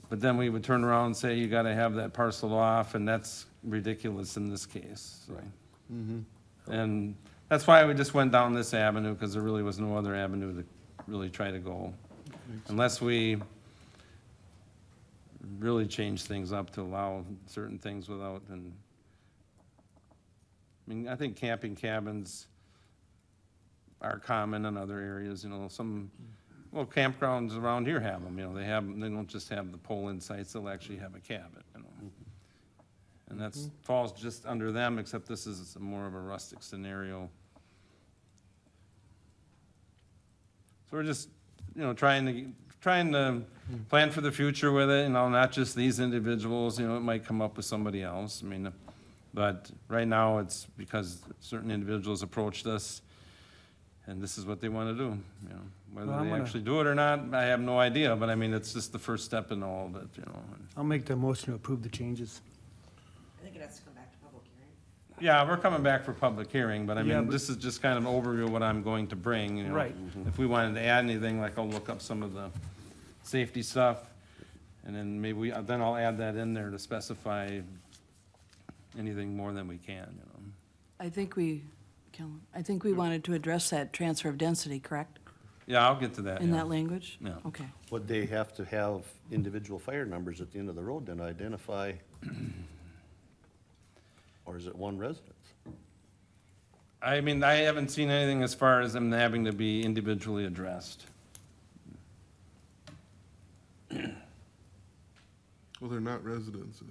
Speaker 5: but then we would turn around and say, you gotta have that parcel off, and that's ridiculous in this case, so. And that's why we just went down this avenue, because there really was no other avenue to really try to go. Unless we really change things up to allow certain things without, and, I mean, I think camping cabins are common in other areas, you know, well, campgrounds around here have them, you know, they don't just have the pole-in sites, they'll actually have a cabin, you know. And that's, falls just under them, except this is more of a rustic scenario. So we're just, you know, trying to plan for the future with it, you know, not just these individuals, you know, it might come up with somebody else, I mean, but right now, it's because certain individuals approached us, and this is what they want to do, you know.
Speaker 15: Well,
Speaker 5: Whether
Speaker 15: I'm
Speaker 5: they
Speaker 15: gonna-
Speaker 5: actually do it or not, I have no idea, but I mean, it's just the first step in all of it, you know.
Speaker 15: I'll make the motion to approve the changes.
Speaker 4: I think it has to come back to public hearing.
Speaker 5: Yeah, we're coming back for public hearing, but I
Speaker 15: Yeah,
Speaker 5: mean,
Speaker 15: but-
Speaker 5: this is just kind of an overview of what I'm going to bring, you know.
Speaker 15: Right.
Speaker 5: If we wanted to add anything, like I'll look up some of the safety stuff, and then maybe then I'll add that in there to specify anything more than we can, you know.
Speaker 8: I think we wanted to address that transfer of density, correct?
Speaker 5: Yeah, I'll get to that,
Speaker 8: In
Speaker 5: yeah.
Speaker 8: that language?
Speaker 5: Yeah.
Speaker 8: Okay.
Speaker 9: Would they have to have individual fire numbers at the end of the road then to identify? Or is it one residence?
Speaker 5: I mean, I haven't seen anything as far as them having to be individually addressed.
Speaker 1: Well, they're not residences.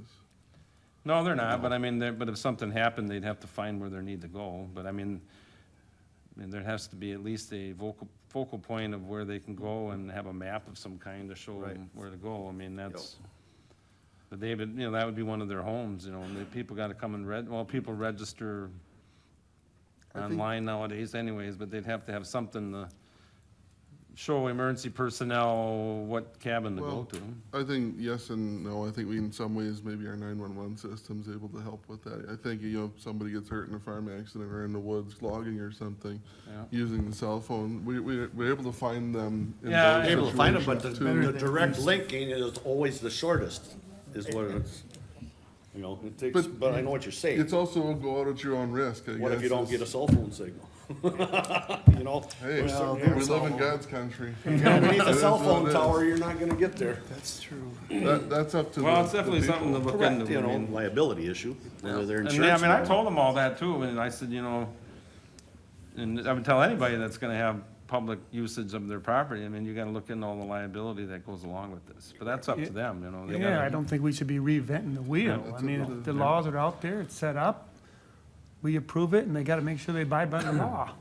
Speaker 5: No, they're not, but I mean, but if something happened, they'd have to find where they need to go. But I mean, there has to be at least a focal point of where they can go and have a map of some kind to show them where to go. I mean, that's, but they would, you know, that would be one of their homes, you know, and the people gotta come and people register online nowadays anyways, but they'd have to have something to show emergency personnel what cabin to go
Speaker 1: Well,
Speaker 5: to.
Speaker 1: I think yes and no. I think we, in some ways, maybe our 911 system's able to help with that. I think, you know, if somebody gets hurt in a farm accident or in the woods logging or something,
Speaker 5: Yeah.
Speaker 1: using the cell phone, we're able to find them in
Speaker 5: Yeah,
Speaker 1: those
Speaker 9: Able to find them, but the
Speaker 1: situations, too.
Speaker 9: direct linking is always the shortest, is what it's, you know, it takes, but I know what you're saying.
Speaker 1: It's also go out at your own risk, I guess.
Speaker 9: What if you don't
Speaker 1: is-
Speaker 9: get a cell phone signal? You know?
Speaker 1: Hey,
Speaker 9: there's certain
Speaker 1: we
Speaker 9: areas-
Speaker 1: live in God's country.
Speaker 9: Underneath a
Speaker 1: It is
Speaker 9: cell
Speaker 1: what
Speaker 9: phone
Speaker 1: it is.
Speaker 9: tower, you're not gonna get there.
Speaker 15: That's true.
Speaker 1: That's up to the
Speaker 5: Well, it's definitely
Speaker 1: the
Speaker 5: something to
Speaker 1: people.
Speaker 5: look
Speaker 9: Correct,
Speaker 5: into.
Speaker 9: you
Speaker 5: I
Speaker 9: know,
Speaker 5: mean.
Speaker 9: liability issue, whether they're
Speaker 5: And
Speaker 9: insurance.
Speaker 5: yeah, I mean, I told them all that too, and I said, you know, and I would tell anybody that's gonna have public usage of their property, I mean, you gotta look into all the liability that goes along with this, but that's up to them, you know. They
Speaker 15: Yeah,
Speaker 5: gotta-
Speaker 15: I don't think we should be reinventing the wheel. I mean, if the laws are out there, it's set up, we approve it, and they gotta make sure they abide by the law,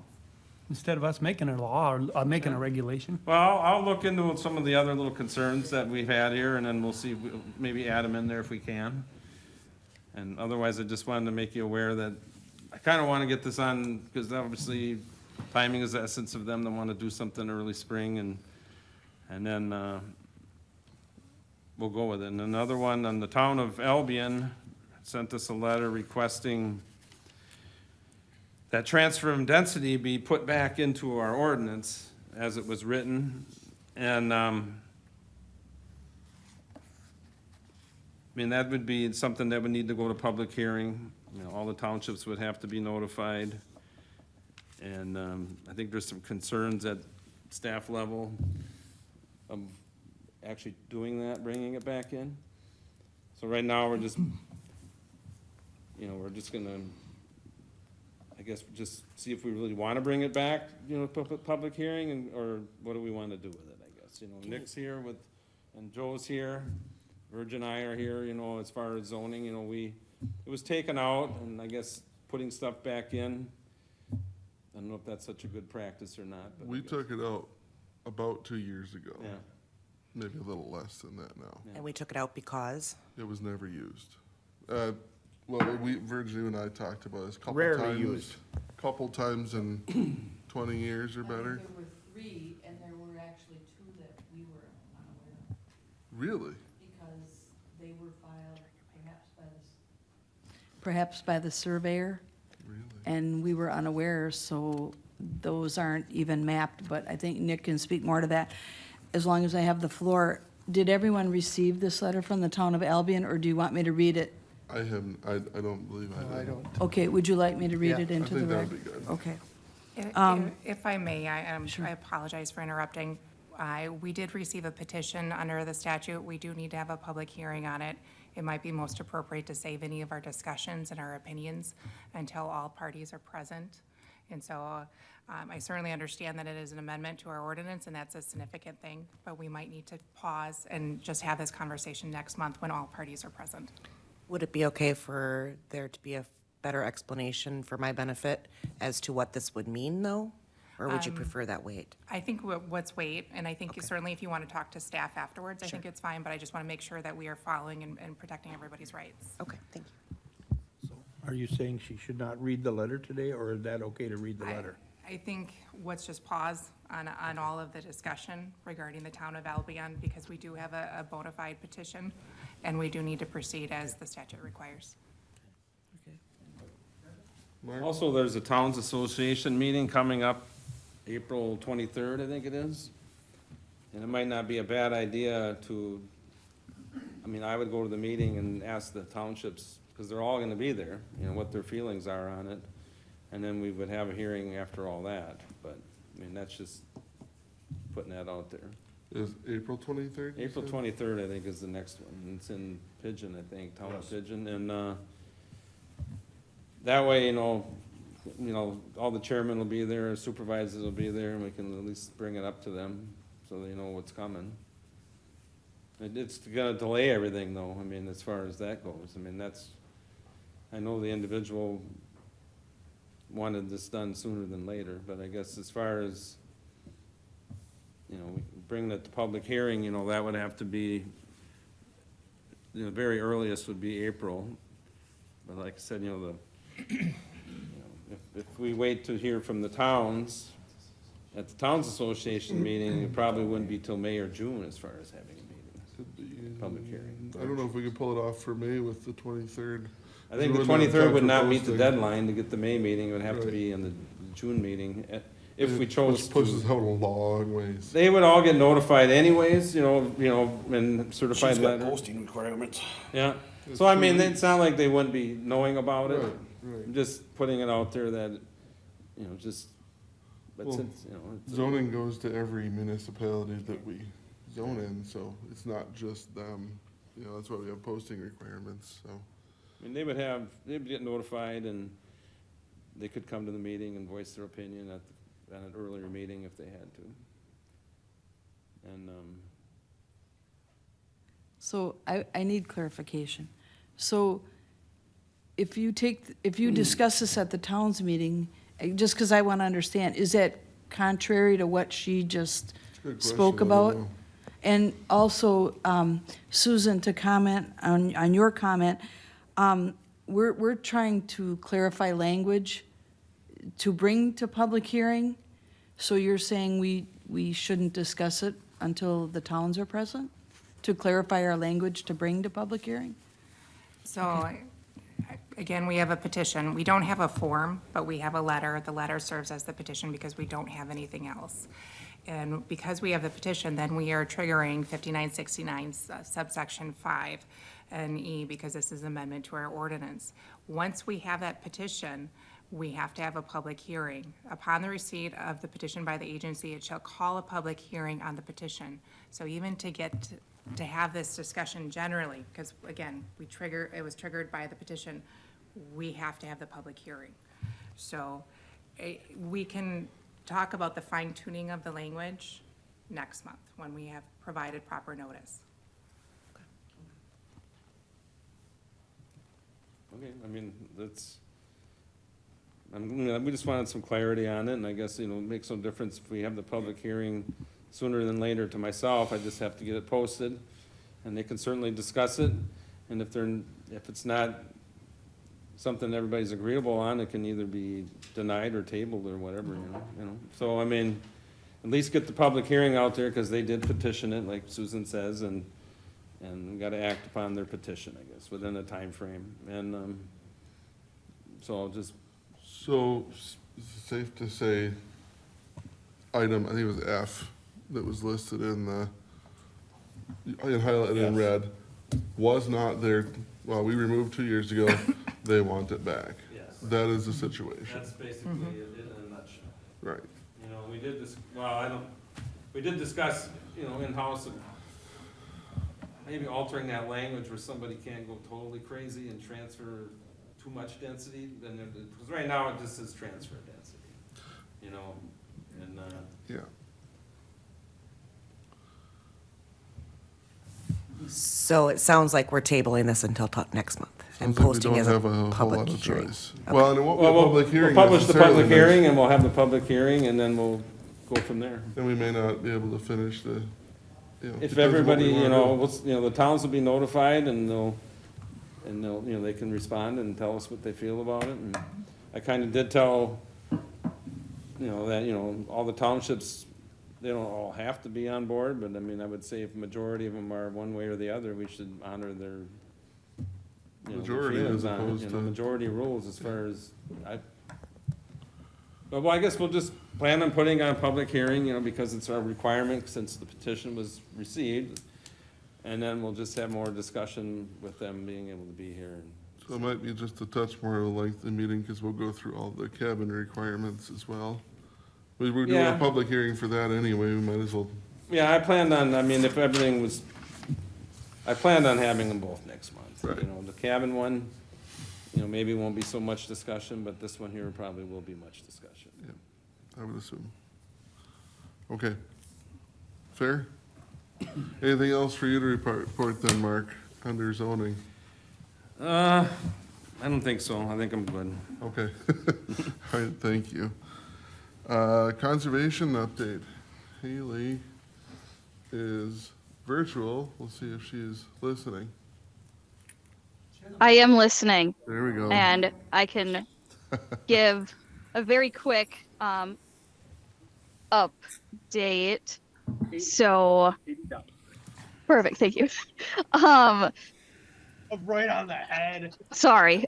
Speaker 15: instead of us making a law or making a regulation.
Speaker 5: Well, I'll look into some of the other little concerns that we've had here, and then we'll see, maybe add them in there if we can. And otherwise, I just wanted to make you aware that I kinda wanna get this on, because obviously, timing is the essence of them, they wanna do something early spring, and then, we'll go with it. And another one, on the town of Albion sent us a letter requesting that transfer of density be put back into our ordinance as it was written. And, I mean, that would be something that would need to go to public hearing. all the townships would have to be notified. And I think there's some concerns at staff level of actually doing that, bringing it back in. So right now, we're just, we're just gonna, I guess, just see if we really want to bring it back, public hearing, and, or what do we want to do with it, I guess. Nick's here with, and Joe's here, Virg and I are here, as far as zoning, it was taken out, and I guess putting stuff back in, I don't know if that's such a good practice or not, but.
Speaker 1: We took it out about 2 years ago.
Speaker 5: Yeah.
Speaker 1: Maybe a little less than that now.
Speaker 4: And we took it out because?
Speaker 1: It was never used. Well, Virg, you and I talked about this a couple
Speaker 14: Rarely
Speaker 1: times.
Speaker 14: used.
Speaker 1: Couple times in 20 years or better.
Speaker 8: There were 3, and there were actually 2 that we were unaware of,
Speaker 1: Really?
Speaker 8: because they were filed perhaps by the surveyor.
Speaker 1: Really?
Speaker 8: And we were unaware, so those aren't even mapped, but I think Nick can speak more to that. As long as I have the floor, did everyone receive this letter from the town of Albion, or do you want me to read it?
Speaker 1: I haven't, I don't believe I did.
Speaker 2: I don't.
Speaker 8: Okay, would you like me to read
Speaker 2: Yeah,
Speaker 8: it into the
Speaker 1: think
Speaker 8: record?
Speaker 1: that'd be good.
Speaker 8: Okay.
Speaker 16: If I may, I apologize for interrupting. We did receive a petition under the statute. We do need to have a public hearing on it. It might be most appropriate to save any of our discussions and our opinions until all parties are present. And so I certainly understand that it is an amendment to our ordinance, and that's a significant thing, but we might need to pause and just have this conversation next month when all parties are present.
Speaker 4: Would it be okay for there to be a better explanation for my benefit as to what this would mean, though? Or would you prefer that wait?
Speaker 16: I think what's wait, and I think certainly if you want to talk to staff afterwards, I think it's fine, but I just want to make sure that we are following and protecting everybody's rights.
Speaker 4: Okay, thank you.
Speaker 14: Are you saying she should not read the letter today, or is that okay to read the letter?
Speaker 16: I think let's just pause on all of the discussion regarding the town of Albion, because we do have a bona fide petition, and we do need to proceed as the statute requires.
Speaker 5: Also, there's a Towns Association meeting coming up April 23rd, I think it is. And it might not be a bad idea to, I would go to the meeting and ask the townships, because they're all gonna be there, what their feelings are on it. And then we would have a hearing after all that, but, that's just putting that out there.
Speaker 1: Is April 23rd? you
Speaker 5: April
Speaker 1: said?
Speaker 5: 23rd, I think, is the next one. It's in Pigeon, I think, Town of Pigeon, and, that way, all the chairmen will be there, supervisors will be there, and we can at least bring it up to them, so they know what's coming. It's gonna delay everything, though, as far as that goes. I know the individual wanted this done sooner than later, but I guess as far as, we bring it to public hearing, that would have to be, the very earliest would be April. But like I said, if we wait to hear from the towns, at the Towns Association meeting, it probably wouldn't be till May or June as far as having a meeting,
Speaker 1: Could be,
Speaker 5: public hearing.
Speaker 1: I don't know if we could pull it off for May with the 23rd.
Speaker 5: I think the
Speaker 1: We wouldn't have
Speaker 5: 23rd
Speaker 1: time
Speaker 5: would
Speaker 1: for
Speaker 5: not meet the
Speaker 1: posting.
Speaker 5: deadline to get the May meeting, it would have to
Speaker 1: Right.
Speaker 5: be in the June meeting, if we chose
Speaker 1: Which pushes
Speaker 5: to.
Speaker 1: out a long ways.
Speaker 5: They would all get notified anyways, and certified letter.
Speaker 9: posting requirements.
Speaker 5: Yeah,
Speaker 1: It's
Speaker 5: so
Speaker 1: two
Speaker 5: it's not like they wouldn't be knowing about it.
Speaker 1: Right, right.
Speaker 5: Just putting it out there that, but
Speaker 1: Well,
Speaker 5: since,
Speaker 1: Zoning goes to every municipality that we zone in, so it's not just them. That's why we have posting requirements, so.
Speaker 5: they'd get notified, and they could come to the meeting and voice their opinion at an earlier meeting if they had to. And,
Speaker 8: So I need clarification. So if you discuss this at the town's meeting, just because I want to understand, is that contrary to what she just
Speaker 1: It's a good
Speaker 8: spoke
Speaker 1: question, I don't
Speaker 8: about?
Speaker 1: know.
Speaker 8: And also, Susan, to comment on your comment, we're trying to clarify language to bring to public hearing. So you're saying we shouldn't discuss it until the towns are present? To clarify our language to bring to public hearing?
Speaker 16: So, again, we have a petition. We don't have a form, but we have a letter. The letter serves as the petition because we don't have anything else. And because we have the petition, then we are triggering 5969 subsection 5 and E, because this is amendment to our ordinance. Once we have that petition, we have to have a public hearing. Upon the receipt of the petition by the agency, it shall call a public hearing on the petition. So even to have this discussion generally, because again, it was triggered by the petition, we have to have the public hearing. So we can talk about the fine tuning of the language next month when we have provided proper notice.
Speaker 5: Okay, I mean, we just wanted some clarity on it, and I guess, it makes no difference if we have the public hearing sooner than later. To myself, I just have to get it posted, and they can certainly discuss it, and if it's not something everybody's agreeable on, it can either be denied or tabled or whatever, So, I mean, at least get the public hearing out there, because they did petition it, like Susan says, and we gotta act upon their petition, I guess, within a time frame. And, so I'll just,
Speaker 1: So, safe to say, item, I think it was F, that was listed highlighted in red, was not there, well, we removed 2 years ago, they want it back.
Speaker 5: Yes.
Speaker 1: That is the situation.
Speaker 5: that's basically it in a nutshell.
Speaker 1: Right.
Speaker 5: We did discuss, in-house, maybe altering that language where somebody can't go totally crazy and transfer too much density, because right now it just says transfer density, and,
Speaker 1: Yeah.
Speaker 4: So it sounds like we're tabling this until next month and
Speaker 1: Sounds like we
Speaker 4: posting
Speaker 1: don't
Speaker 4: as a
Speaker 1: have a whole
Speaker 4: public
Speaker 1: lot of
Speaker 4: hearing.
Speaker 1: choice. Well, and it won't be a
Speaker 5: Well,
Speaker 1: public hearing
Speaker 5: we'll publish the public
Speaker 1: necessarily,
Speaker 5: hearing, and we'll have the public hearing, and then we'll go from there.
Speaker 1: then we may not be able to finish the,
Speaker 5: If
Speaker 1: depends what
Speaker 5: everybody,
Speaker 1: we wanna do.
Speaker 5: the towns will be notified, and they'll, they can respond and tell us what they feel about it, and I kinda did tell, that, all the townships, they don't all have to be on board, but I mean, I would say if majority of them are one way or the other, we should honor their, their
Speaker 1: Majority
Speaker 5: feelings
Speaker 1: as
Speaker 5: on it,
Speaker 1: opposed to-
Speaker 5: majority rules as far as, But, well, I guess we'll just plan on putting on a public hearing, because it's our requirement since the petition was received. And then we'll just have more discussion with them being able to be here.
Speaker 1: So it might be just a touch more of a lengthy meeting, because we'll go through all the cabin requirements as well. We were doing a
Speaker 5: Yeah.
Speaker 1: public hearing for that anyway, we might as well,
Speaker 5: Yeah, I planned on having them both next month.
Speaker 1: Right.
Speaker 5: The cabin one, maybe won't be so much discussion, but this one here probably will be much discussion.
Speaker 1: I would assume. Okay. Fair? Anything else for you to report then, Mark, under zoning?
Speaker 5: I don't think so. I think I'm good.
Speaker 1: Okay. All right, thank you. Conservation update. Haley is virtual. We'll see if she's listening.
Speaker 17: I am listening.
Speaker 1: There we go.
Speaker 17: And I can give a very quick update. So, perfect, thank you.
Speaker 14: Right on the head.
Speaker 17: Sorry.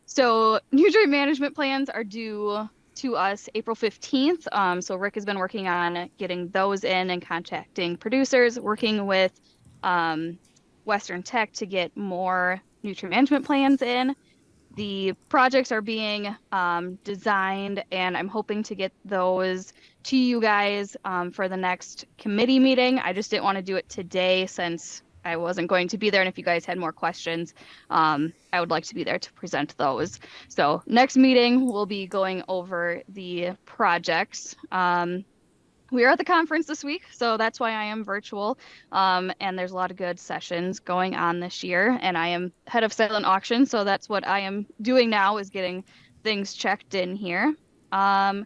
Speaker 17: So nutrient management plans are due to us April 15th. So Rick has been working on getting those in and contacting producers, working with Western Tech to get more nutrient management plans in. The projects are being designed, and I'm hoping to get those to you guys for the next committee meeting. I just didn't want to do it today since I wasn't going to be there, and if you guys had more questions, I would like to be there to present those. So next meeting, we'll be going over the projects. We are at the conference this week, so that's why I am virtual. And there's a lot of good sessions going on this year, and I am head of silent auction, so that's what I am doing now, is getting things checked in here. At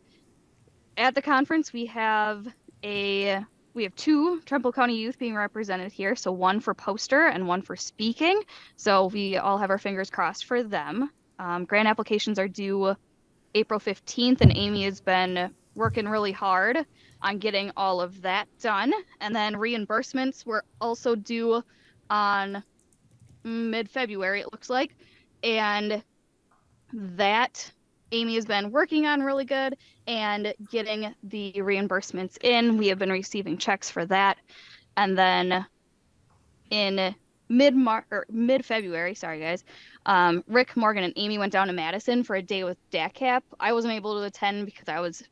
Speaker 17: the conference, we have two Trempealeau County youth being represented here, so one for poster and one for speaking. So we all have our fingers crossed for them. Grant applications are due April 15th, and Amy has been working really hard on getting all of that done. And then reimbursements were also due on mid-February, it looks like. And that Amy has been working on really good and getting the reimbursements in. We have been receiving checks for that. And then in mid-February, sorry guys, Rick, Morgan, and Amy went down to Madison for a day with DACAP. I wasn't able to attend because I was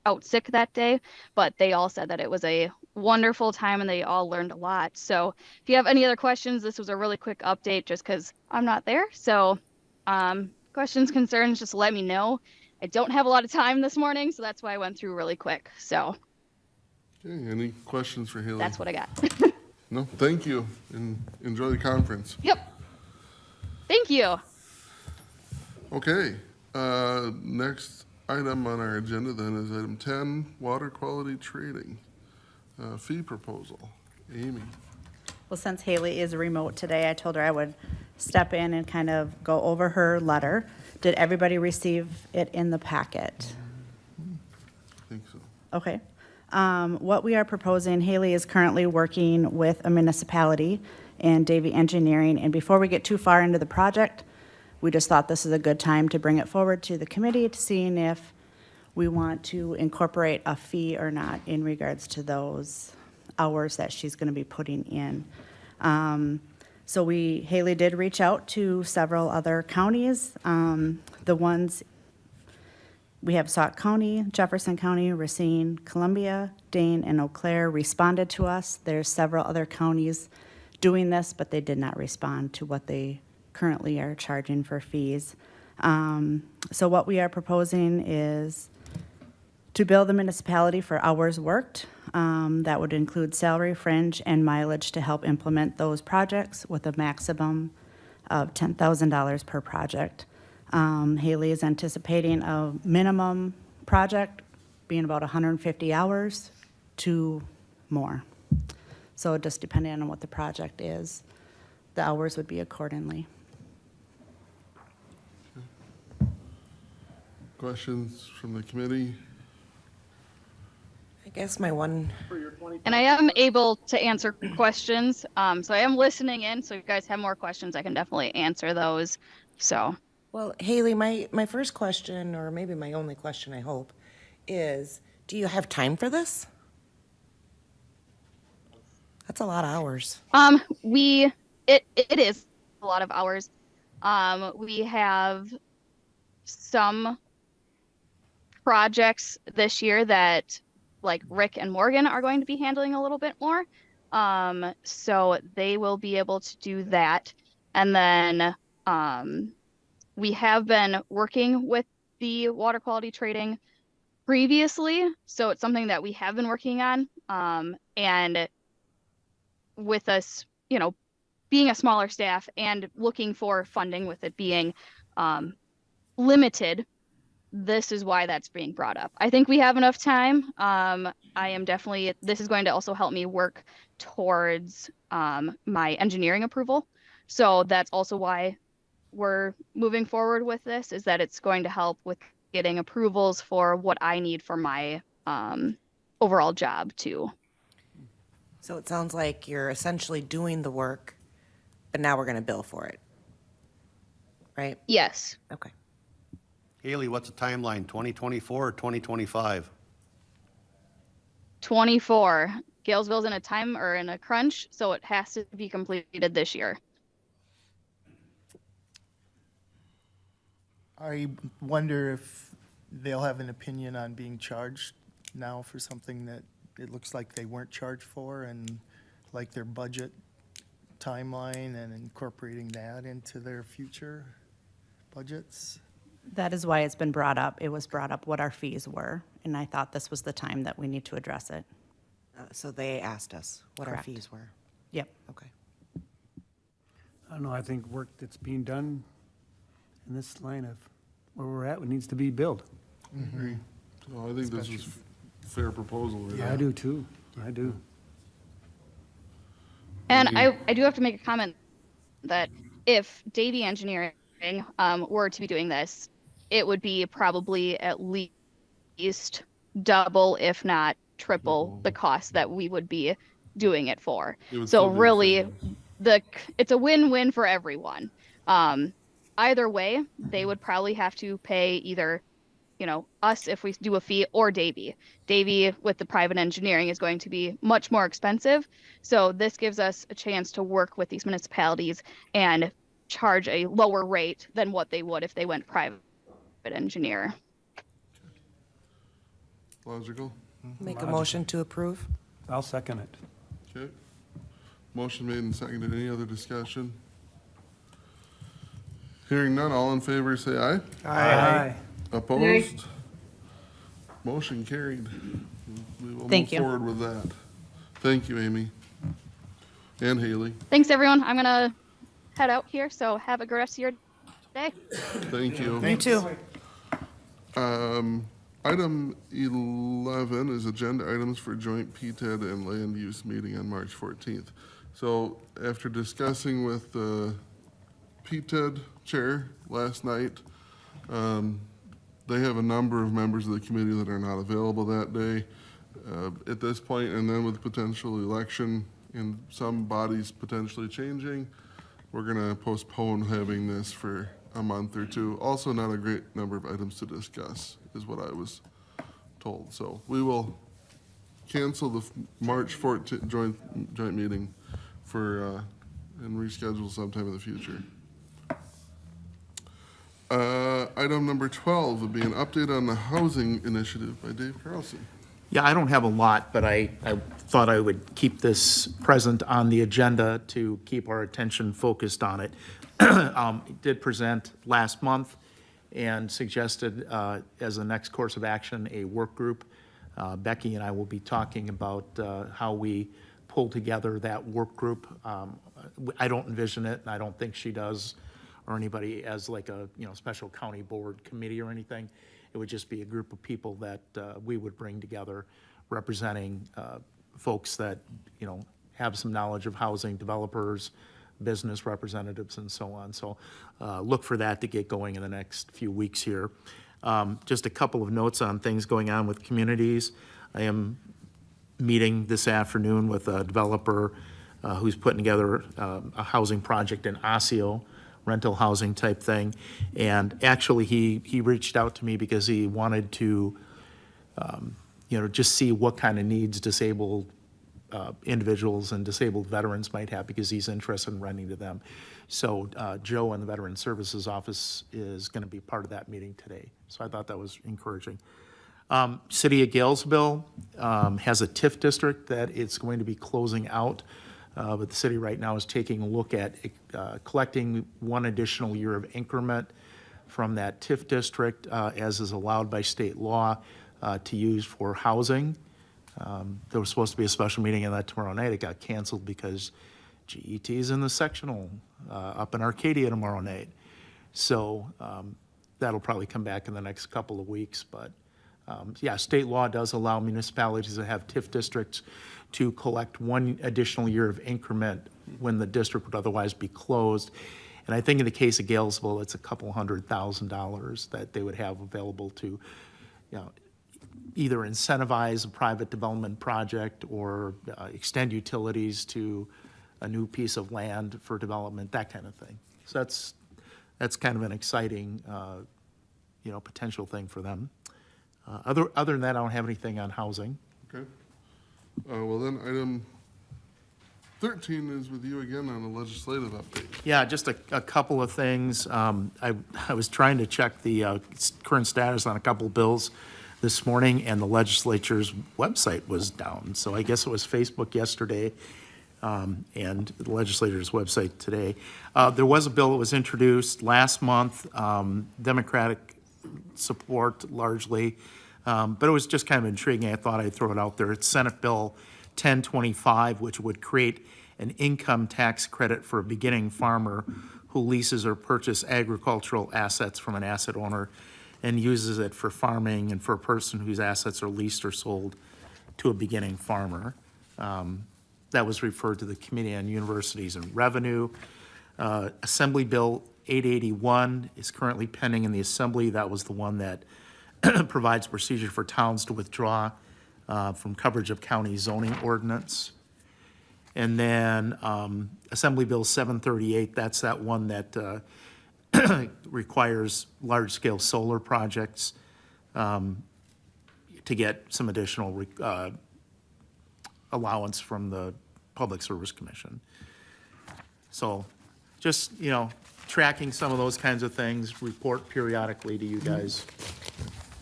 Speaker 17: out sick that day, but they all said that it was a wonderful time and they all learned a lot. So if you have any other questions, this was a really quick update just because I'm not there. So questions, concerns, just let me know. I don't have a lot of time this morning, so that's why I went through really quick. So
Speaker 1: Okay, any questions for Haley?
Speaker 17: that's what I got.
Speaker 1: No, thank you, and enjoy the conference.
Speaker 17: Yep. Thank you.
Speaker 1: Okay, next item on our agenda then is item 10, water quality trading, fee proposal. Amy.
Speaker 18: Well, since Haley is remote today, I told her I would step in and kind of go over her letter. Did everybody receive it in the packet?
Speaker 1: I think so.
Speaker 18: Okay. What we are proposing, Haley is currently working with a municipality and Davy Engineering, and before we get too far into the project, we just thought this is a good time to bring it forward to the committee to seeing if we want to incorporate a fee or not in regards to those hours that she's going to be putting in. So Haley did reach out to several other counties. The ones, we have Sauk County, Jefferson County, Racine, Columbia, Dane, and Eau Claire responded to us. There's several other counties doing this, but they did not respond to what they currently are charging for fees. So what we are proposing is to bill the municipality for hours worked. That would include salary, fringe, and mileage to help implement those projects with a maximum of $10,000 per project. Haley is anticipating a minimum project being about 150 hours to more. So just depending on what the project is, the hours would be accordingly.
Speaker 1: Questions from the committee?
Speaker 4: I guess my one,
Speaker 17: And I am able to answer questions. So I am listening in. So if you guys have more questions, I can definitely answer those. So.
Speaker 4: well, Haley, my first question, or maybe my only question, I hope, is do you have time for this? That's a lot of hours.
Speaker 17: It is a lot of hours. We have some projects this year that like Rick and Morgan are going to be handling a little bit more. So they will be able to do that. And then we have been working with the water quality trading previously. So it's something that we have been working on. And with us, being a smaller staff and looking for funding with it being limited, this is why that's being brought up. I think we have enough time. This is going to also help me work towards my engineering approval. So that's also why we're moving forward with this, is that it's going to help with getting approvals for what I need for my overall job too.
Speaker 4: So it sounds like you're essentially doing the work, but now we're going to bill for it, right?
Speaker 17: Yes.
Speaker 4: Okay.
Speaker 9: Haley, what's the timeline, 2024 or 2025?
Speaker 17: 24. Galesville's in a crunch, so it has to be completed this year.
Speaker 2: I wonder if they'll have an opinion on being charged now for something that it looks like they weren't charged for, and like their budget timeline and incorporating that into their future budgets.
Speaker 18: That is why it's been brought up. It was brought up what our fees were, and I thought this was the time that we need to address it.
Speaker 4: So they asked us what our
Speaker 18: Correct.
Speaker 4: fees were.
Speaker 18: Yep.
Speaker 4: Okay.
Speaker 15: I don't know, I think work that's being done in this line of where we're at, needs to be billed.
Speaker 1: Agree. So I think this is a fair proposal. Really.
Speaker 15: I do too, I do.
Speaker 17: And I do have to make a comment that if Davy Engineering were to be doing this, it would be probably at least double, if not triple, the cost that we would be doing it for. So really, it's a win-win for everyone. Either way, they would probably have to pay either us if we do a fee, or Davy. Davy with the private engineering is going to be much more expensive. So this gives us a chance to work with these municipalities and charge a lower rate than what they would if they went private engineer.
Speaker 1: Logical?
Speaker 4: Make a motion to approve?
Speaker 15: I'll second it.
Speaker 1: Okay. Motion made and seconded. Any other discussion? Hearing none, all in favor, say aye.
Speaker 15: Aye.
Speaker 1: Opposed? Motion carried. We will
Speaker 18: Thank
Speaker 1: move
Speaker 18: you.
Speaker 1: forward with that. Thank you, Amy. And Haley.
Speaker 17: Thanks, everyone. I'm going to head out here, so have a good rest of your day.
Speaker 1: Thank you.
Speaker 18: You too.
Speaker 1: Item 11 is agenda items for joint PTED and land use meeting on March 14th. So after discussing with the PTED chair last night, they have a number of members of the committee that are not available that day. At this point, and then with potential election and some bodies potentially changing, we're gonna postpone having this for a month or two. Also, not a great number of items to discuss, is what I was told. So we will cancel the March 14th joint meeting for, and reschedule sometime in the future. Item number 12 would be an update on the housing initiative by Dave Carlson.
Speaker 19: Yeah, I don't have a lot, but I thought I would keep this present on the agenda to keep our attention focused on it. Did present last month and suggested as the next course of action, a work group. Becky and I will be talking about how we pull together that work group. I don't envision it, and I don't think she does, or anybody as like a, special county board committee or anything. It would just be a group of people that we would bring together representing folks that, have some knowledge of housing, developers, business representatives, and so on. So look for that to get going in the next few weeks here. Just a couple of notes on things going on with communities. I am meeting this afternoon with a developer who's putting together a housing project in Osseo, rental housing type thing. And actually, he reached out to me because he wanted to, just see what kind of needs disabled individuals and disabled veterans might have, because he's interested in renting to them. So Joe in the Veteran Services Office is going to be part of that meeting today. So I thought that was encouraging. City of Galesville has a TIF district that it's going to be closing out. But the city right now is taking a look at collecting one additional year of increment from that TIF district, as is allowed by state law, to use for housing. There was supposed to be a special meeting on that tomorrow night. It got canceled because GET is in the sectional up in Arcadia tomorrow night. So that'll probably come back in the next couple of weeks. But yeah, state law does allow municipalities that have TIF districts to collect one additional year of increment when the district would otherwise be closed. And I think in the case of Galesville, it's a couple $100,000 that they would have available to, either incentivize a private development project or extend utilities to a new piece of land for development, that kind of thing. So that's kind of an exciting, potential thing for them. Other than that, I don't have anything on housing.
Speaker 1: Okay. Well then, item 13 is with you again on a legislative update.
Speaker 19: Yeah, just a couple of things. I was trying to check the current status on a couple of bills this morning, and the legislature's website was down. So I guess it was Facebook yesterday and the legislature's website today. There was a bill that was introduced last month, Democratic support largely, but it was just kind of intriguing. I thought I'd throw it out there. It's Senate Bill 1025, which would create an income tax credit for a beginning farmer who leases or purchases agricultural assets from an asset owner and uses it for farming, and for a person whose assets are leased or sold to a beginning farmer. That was referred to the Committee on Universities and Revenue. Assembly Bill 881 is currently pending in the Assembly. That was the one that provides procedure for towns to withdraw from coverage of county zoning ordinance. And then Assembly Bill 738, that's that one that requires large-scale solar projects to get some additional allowance from the Public Service Commission. So just, tracking some of those kinds of things, report periodically to you guys.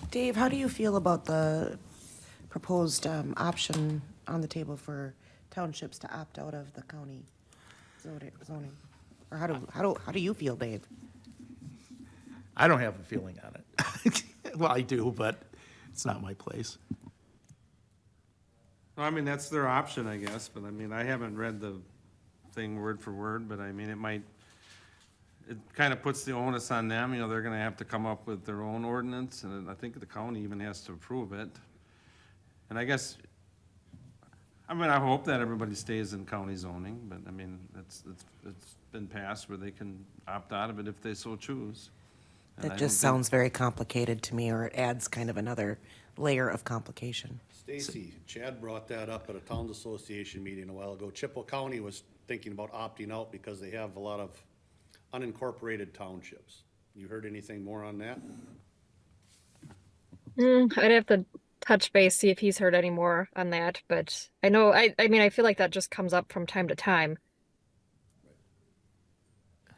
Speaker 4: Dave, how do you feel about the proposed option on the table for townships to opt out of the county zoning? Or how do you feel, Dave?
Speaker 19: I don't have a feeling on it. Well, I do, but it's not my place.
Speaker 5: Well, I mean, that's their option, I guess, but I mean, I haven't read the thing word for word, but I mean, it kind of puts the onus on them, they're gonna have to come up with their own ordinance, and I think the county even has to approve it. And I guess, I mean, I hope that everybody stays in county zoning, but I mean, it's been passed where they can opt out of it if they so choose. And I
Speaker 4: That
Speaker 5: don't
Speaker 4: just
Speaker 5: think-
Speaker 4: sounds very complicated to me, or it adds kind of another layer of complication.
Speaker 9: Stacy, Chad brought that up at a Towns Association meeting a while ago. Chippewa County was thinking about opting out because they have a lot of unincorporated townships. You heard anything more on that?
Speaker 12: I'd have to touch base, see if he's heard any more on that, but I know, I mean, I feel like that just comes up from time to time.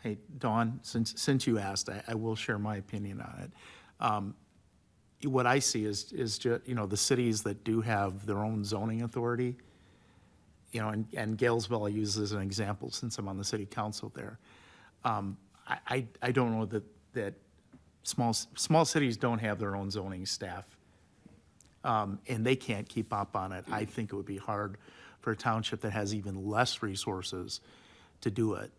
Speaker 19: Hey, Dawn, since you asked, I will share my opinion on it. What I see is just, the cities that do have their own zoning authority, and Galesville I use as an example since I'm on the city council there. I don't know that small cities don't have their own zoning staff, and they can't keep up on it. I think it would be hard for a township that has even less resources to do it.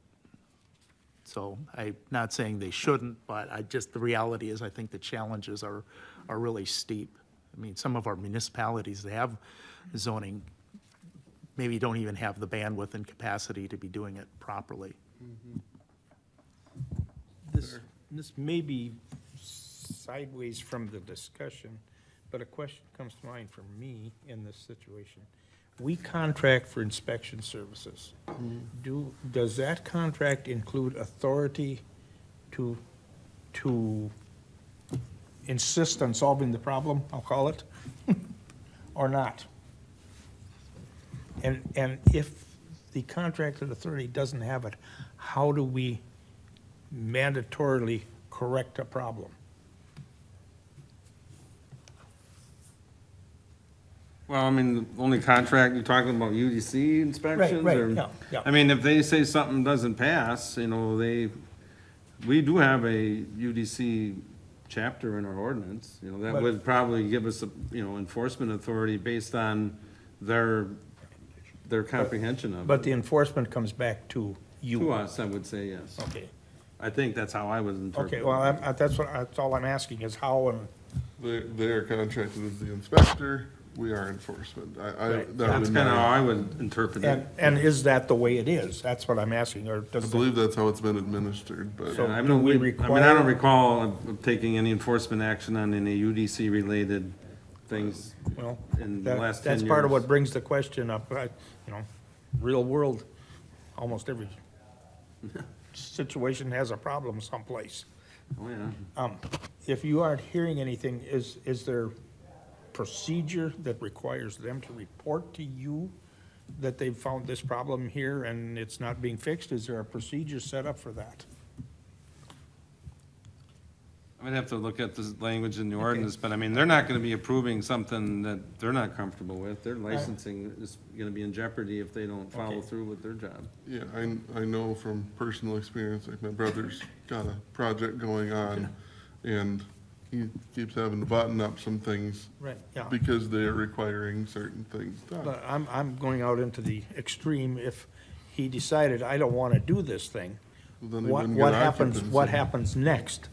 Speaker 19: So I'm not saying they shouldn't, but the reality is I think the challenges are really steep. I mean, some of our municipalities, they have zoning, maybe don't even have the bandwidth and capacity to be doing it properly.
Speaker 14: This may be sideways from the discussion, but a question comes to mind for me in this situation. We contract for inspection services. Does that contract include authority to insist on solving the problem, I'll call it, or not? And if the contracted authority doesn't have it, how do we mandatorily correct a problem?
Speaker 5: Well, I mean, the only contract, you're talking about UDC inspections?
Speaker 14: Right,
Speaker 5: or-
Speaker 14: yeah.
Speaker 5: I mean, if they say something doesn't pass, we do have a UDC chapter in our ordinance, that
Speaker 14: But-
Speaker 5: would probably give us, enforcement authority based on their comprehension of it.
Speaker 14: But the enforcement comes back to you.
Speaker 5: To us, I would say yes.
Speaker 14: Okay,
Speaker 5: I think that's how I would interpret it.
Speaker 14: okay, well, that's all I'm asking is how and,
Speaker 1: They are contracted as the inspector, we are enforcement.
Speaker 14: Right.
Speaker 1: That
Speaker 5: That's
Speaker 1: would be
Speaker 5: kind of
Speaker 1: my-
Speaker 5: how I would interpret it.
Speaker 14: and is that the way it is? That's what I'm asking, or
Speaker 1: I
Speaker 14: does
Speaker 1: believe that's how it's been administered, but.
Speaker 14: So-
Speaker 5: I
Speaker 14: do
Speaker 5: don't,
Speaker 14: we
Speaker 5: I mean,
Speaker 14: require-
Speaker 5: I don't recall of taking any enforcement action on any UDC-related things
Speaker 14: Well,
Speaker 5: in the last 10 years.
Speaker 14: that's part of what brings the question up, real world, almost every situation has a problem someplace.
Speaker 5: Oh, yeah.
Speaker 14: If you aren't hearing anything, is there procedure that requires them to report to you that they've found this problem here and it's not being fixed? Is there a procedure set up for that?
Speaker 5: I'd have to look at the language in the ordinance, but I mean, they're not gonna be approving something that they're not comfortable with. Their licensing is gonna be in jeopardy if they don't follow through with their job.
Speaker 1: Yeah, I know from personal experience, like my brother's got a project going on, and he keeps having to button up some things.
Speaker 14: Right, yeah.
Speaker 1: Because they're requiring certain things done.
Speaker 14: But I'm going out into the extreme. If he decided, I don't want to do this thing,
Speaker 1: Well, then they
Speaker 14: what
Speaker 1: wouldn't get
Speaker 14: happens, what
Speaker 1: occupancy.
Speaker 14: happens next?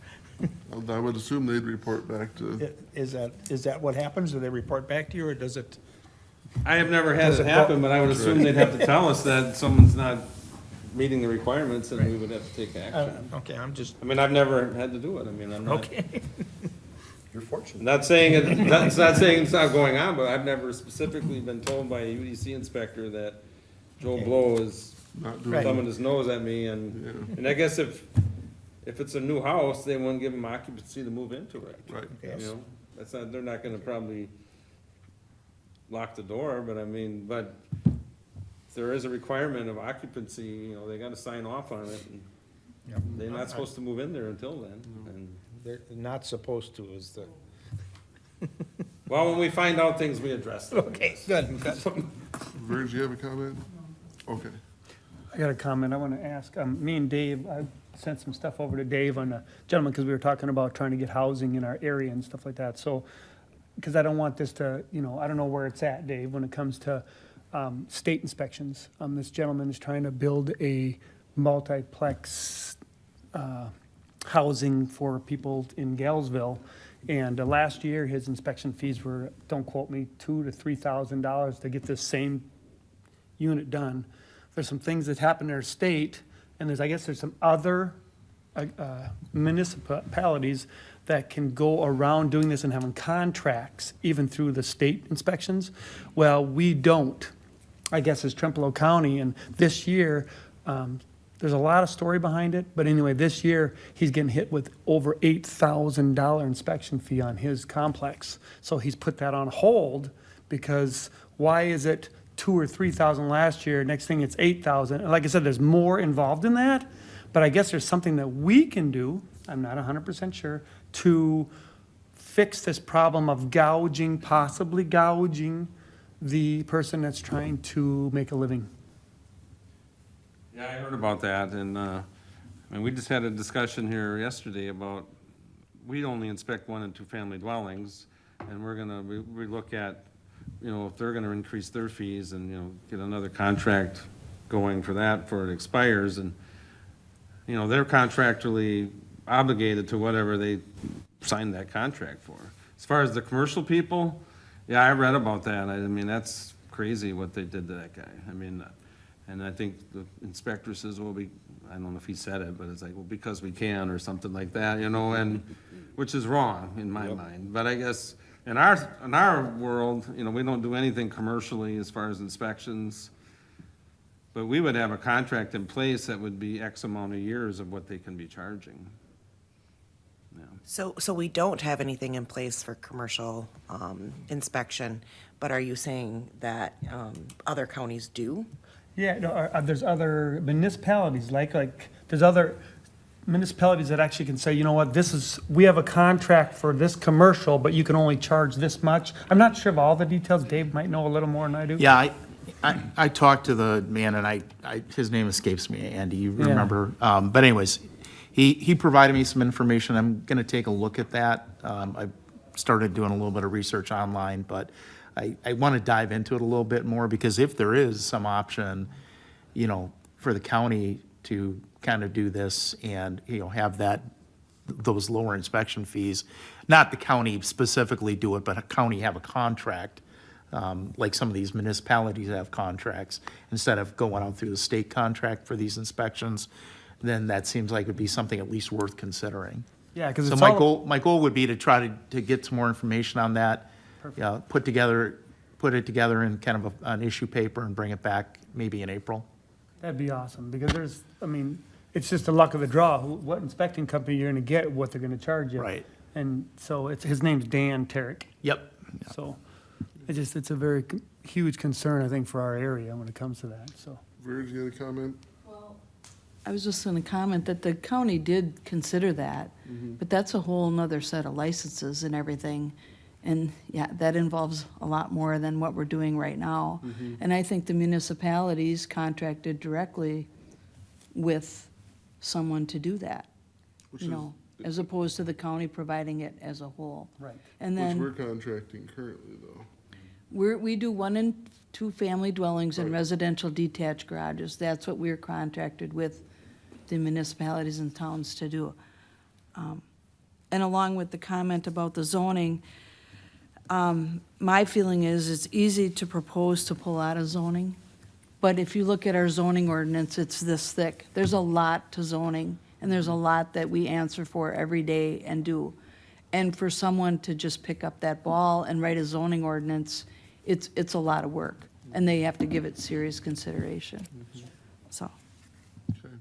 Speaker 1: I would assume they'd report back to,
Speaker 14: Is that what happens? Do they report back to you, or does it?
Speaker 5: I have never had
Speaker 14: Does
Speaker 5: it
Speaker 14: it
Speaker 5: happen,
Speaker 14: go-
Speaker 5: but I would assume they'd have to tell us that someone's not meeting the requirements, and we would have to take action.
Speaker 14: Okay, I'm just,
Speaker 5: I mean, I've never had to do it. I mean, I'm not.
Speaker 14: okay.
Speaker 9: You're fortunate.
Speaker 5: Not saying it's not saying it's not going on, but I've never specifically been told by a UDC inspector that Joe Blow is
Speaker 1: not doing.
Speaker 5: thumbing his nose at me, and I guess if it's a new house, they wouldn't give them occupancy to move into it.
Speaker 1: Right.
Speaker 5: You know? That's not, they're not gonna probably lock the door, but I mean, but if there is a requirement of occupancy, you know, they gotta sign off on it. And they're not supposed to move in there until then, and,
Speaker 14: They're not supposed to, is the.
Speaker 5: well, when we find out things, we address them.
Speaker 14: Okay, good, good.
Speaker 1: Verge, you have a comment? Okay.
Speaker 15: I got a comment I want to ask. Me and Dave, I sent some stuff over to Dave on the gentleman, because we were talking about trying to get housing in our area and stuff like that. So, because I don't want this to, you know, I don't know where it's at, Dave, when it comes to state inspections. This gentleman is trying to build a multiplex housing for people in Galesville. And last year, his inspection fees were, don't quote me, $2,000 to $3,000 to get this same unit done. There's some things that happen in our state, and I guess there's some other municipalities that can go around doing this and having contracts even through the state inspections. Well, we don't, I guess, as Trempealeau County, and this year, there's a lot of story behind it, but anyway, this year, he's getting hit with over $8,000 inspection fee on his complex. So he's put that on hold, because why is it $2,000 or $3,000 last year, next thing it's $8,000? And like I said, there's more involved in that, but I guess there's something that we can do, I'm not 100% sure, to fix this problem of gouging, possibly gouging the person that's trying to make a living.
Speaker 5: Yeah, I heard about that, and, we just had a discussion here yesterday about, we only inspect 1 and 2 family dwellings, and we're gonna, we look at, you know, if they're gonna increase their fees and, you know, get another contract going for that before it expires, and, you know, they're contractually obligated to whatever they signed that contract for. As far as the commercial people, yeah, I read about that. I mean, that's crazy what they did to that guy. I mean, and I think the inspector says, well, I don't know if he said it, but it's like, well, because we can, or something like that, you know, and, which is wrong in my mind. But I guess in our world, you know, we don't do anything commercially as far as inspections. But we would have a contract in place that would be X amount of years of what they can be charging. Yeah.
Speaker 4: So we don't have anything in place for commercial inspection, but are you saying that other counties do?
Speaker 15: Yeah, no, there's other municipalities, like, there's other municipalities that actually can say, you know what, we have a contract for this commercial, but you can only charge this much. I'm not sure of all the details. Dave might know a little more than I do.
Speaker 19: Yeah, I talked to the man, and his name escapes me, Andy, you remember? But anyways, he provided me some information. I'm gonna take a look at that. I started doing a little bit of research online, but I want to dive into it a little bit more, because if there is some option, you know, for the county to kind of do this and, you know, have those lower inspection fees, not the county specifically do it, but a county have a contract, like some of these municipalities have contracts, instead of going out through the state contract for these inspections, then that seems like it'd be something at least worth considering.
Speaker 15: Yeah, because
Speaker 19: So
Speaker 15: it's
Speaker 19: my goal would be to try to get some more information on that. Yeah, put it together in kind of an issue paper and bring it back maybe in April.
Speaker 15: That'd be awesome, because it's just the luck of the draw, what inspecting company you're gonna get, what they're gonna charge you.
Speaker 19: Right.
Speaker 15: And so his name's Dan Terrick.
Speaker 19: Yep.
Speaker 15: So, it's a very huge concern, I think, for our area when it comes to that, so.
Speaker 1: Verge, you got a comment?
Speaker 8: I was just going to comment that the county did consider that, but that's a whole nother set of licenses and everything. And yeah, that involves a lot more than what we're doing right now. And I think the municipalities contracted directly with someone to do that, you know, as opposed to the county providing it as a whole.
Speaker 15: Right.
Speaker 8: And
Speaker 1: Which
Speaker 8: then
Speaker 1: we're contracting currently, though.
Speaker 8: we do 1 and 2 family dwellings and residential detached garages. That's what we're contracted with the municipalities and towns to do. And along with the comment about the zoning, my feeling is it's easy to propose to pull out of zoning, but if you look at our zoning ordinance, it's this thick. There's a lot to zoning, and there's a lot that we answer for every day and do. And for someone to just pick up that ball and write a zoning ordinance, it's a lot of work, and they have to give it serious consideration. So.
Speaker 1: Okay.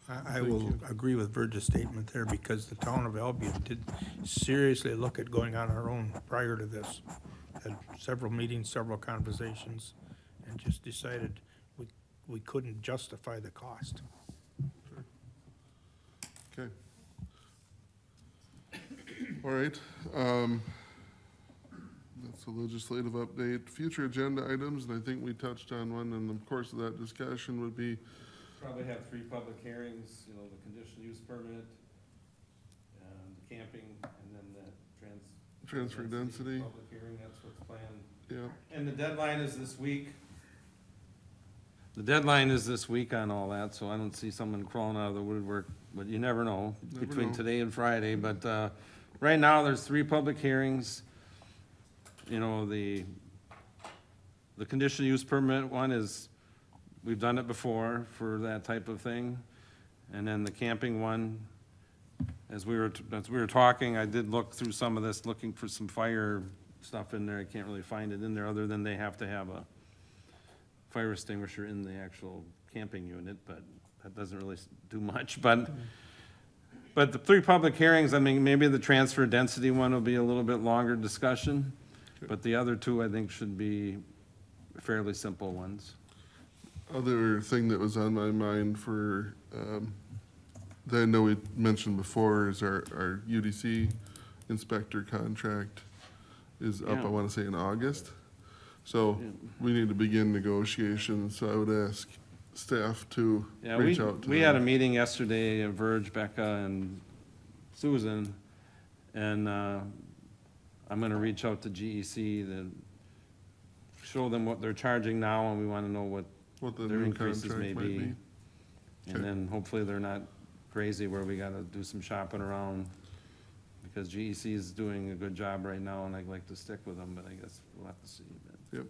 Speaker 14: I will agree with Virgil's statement there, because the town of Albion did seriously look at going on our own prior to this. Had several meetings, several conversations, and just decided we couldn't justify the cost.
Speaker 1: Okay. All right, that's the legislative update. Future agenda items, and I think we touched on one in the course of that discussion, would be
Speaker 5: Probably have 3 public hearings, you know, the conditional use permit, the camping, and then the
Speaker 1: transfer density.
Speaker 5: public hearing, that's what's planned.
Speaker 1: Yeah,
Speaker 5: And the deadline is this week. The deadline is this week on all that, so I don't see someone crawling out of the woodwork, but you never know,
Speaker 1: Never
Speaker 5: between
Speaker 1: know.
Speaker 5: today and Friday. But right now, there's 3 public hearings. You know, the conditional use permit one is, we've done it before for that type of thing. And then the camping one, as we were talking, I did look through some of this, looking for some fire stuff in there. I can't really find it in there, other than they have to have a fire extinguisher in the actual camping unit, but that doesn't really do much. But the 3 public hearings, I mean, maybe the transfer density one will be a little bit longer discussion, but the other 2, I think, should be fairly simple ones.
Speaker 1: other thing that was on my mind for, that I know we mentioned before, is our UDC inspector contract is up, I
Speaker 5: Yeah.
Speaker 1: want to say in August. So we need to begin negotiations, so I would ask staff to
Speaker 5: Yeah,
Speaker 1: reach out to
Speaker 5: we had a
Speaker 1: them.
Speaker 5: meeting yesterday, Verge, Becca, and Susan, and I'm gonna reach out to GEC to show them what they're charging now, and we wanna know what
Speaker 1: What the
Speaker 5: their
Speaker 1: new
Speaker 5: increases
Speaker 1: contract
Speaker 5: may
Speaker 1: might
Speaker 5: be.
Speaker 1: be.
Speaker 5: And
Speaker 1: Okay.
Speaker 5: then hopefully they're not crazy where we gotta do some shopping around, because GEC is doing a good job right now, and I'd like to stick with them, but I guess we'll have to see. But-
Speaker 1: Yep,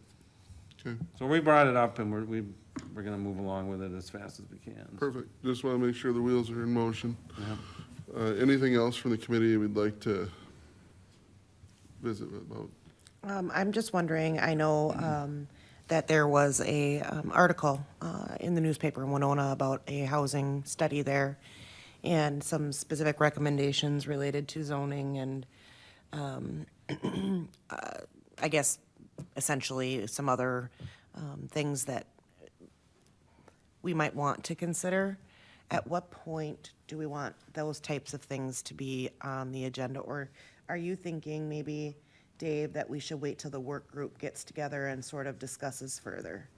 Speaker 1: okay,
Speaker 5: So we brought it up, and we're gonna move along with it as fast as we can.
Speaker 1: perfect. Just want to make sure the wheels are in motion.
Speaker 5: Yeah.
Speaker 1: Anything else from the committee we'd like to visit about?
Speaker 4: I'm just wondering, I know that there was a article in the newspaper in Winona about a housing study there and some specific recommendations related to zoning and I guess essentially some other things that we might want to consider. At what point do we want those types of things to be on the agenda? Or are you thinking maybe, Dave, that we should wait till the work group gets together and sort of discusses further?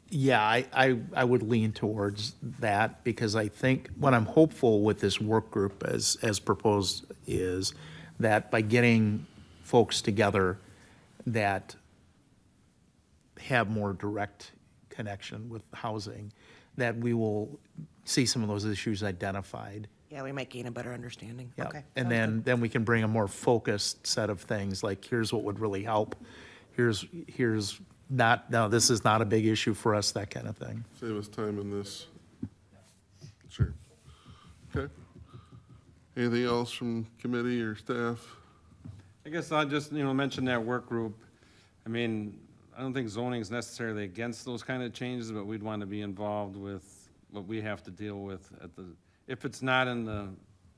Speaker 19: Yeah, I would lean towards that, because I think what I'm hopeful with this work group as proposed is that by getting folks together that have more direct connection with housing, that we will see some of those issues identified.
Speaker 4: Yeah, we might gain a better understanding.
Speaker 19: Yeah.
Speaker 4: Okay.
Speaker 19: And
Speaker 4: sounds
Speaker 19: then we can bring a more focused set of things, like here's what would really help. Here's not, no, this is not a big issue for us, that kind of thing.
Speaker 1: Save us time in this. Sure. Okay. Anything else from committee or staff?
Speaker 5: I guess I'll just, mention that work group. I mean, I don't think zoning is necessarily against those kind of changes, but we'd want to be involved with what we have to deal with if it's not in the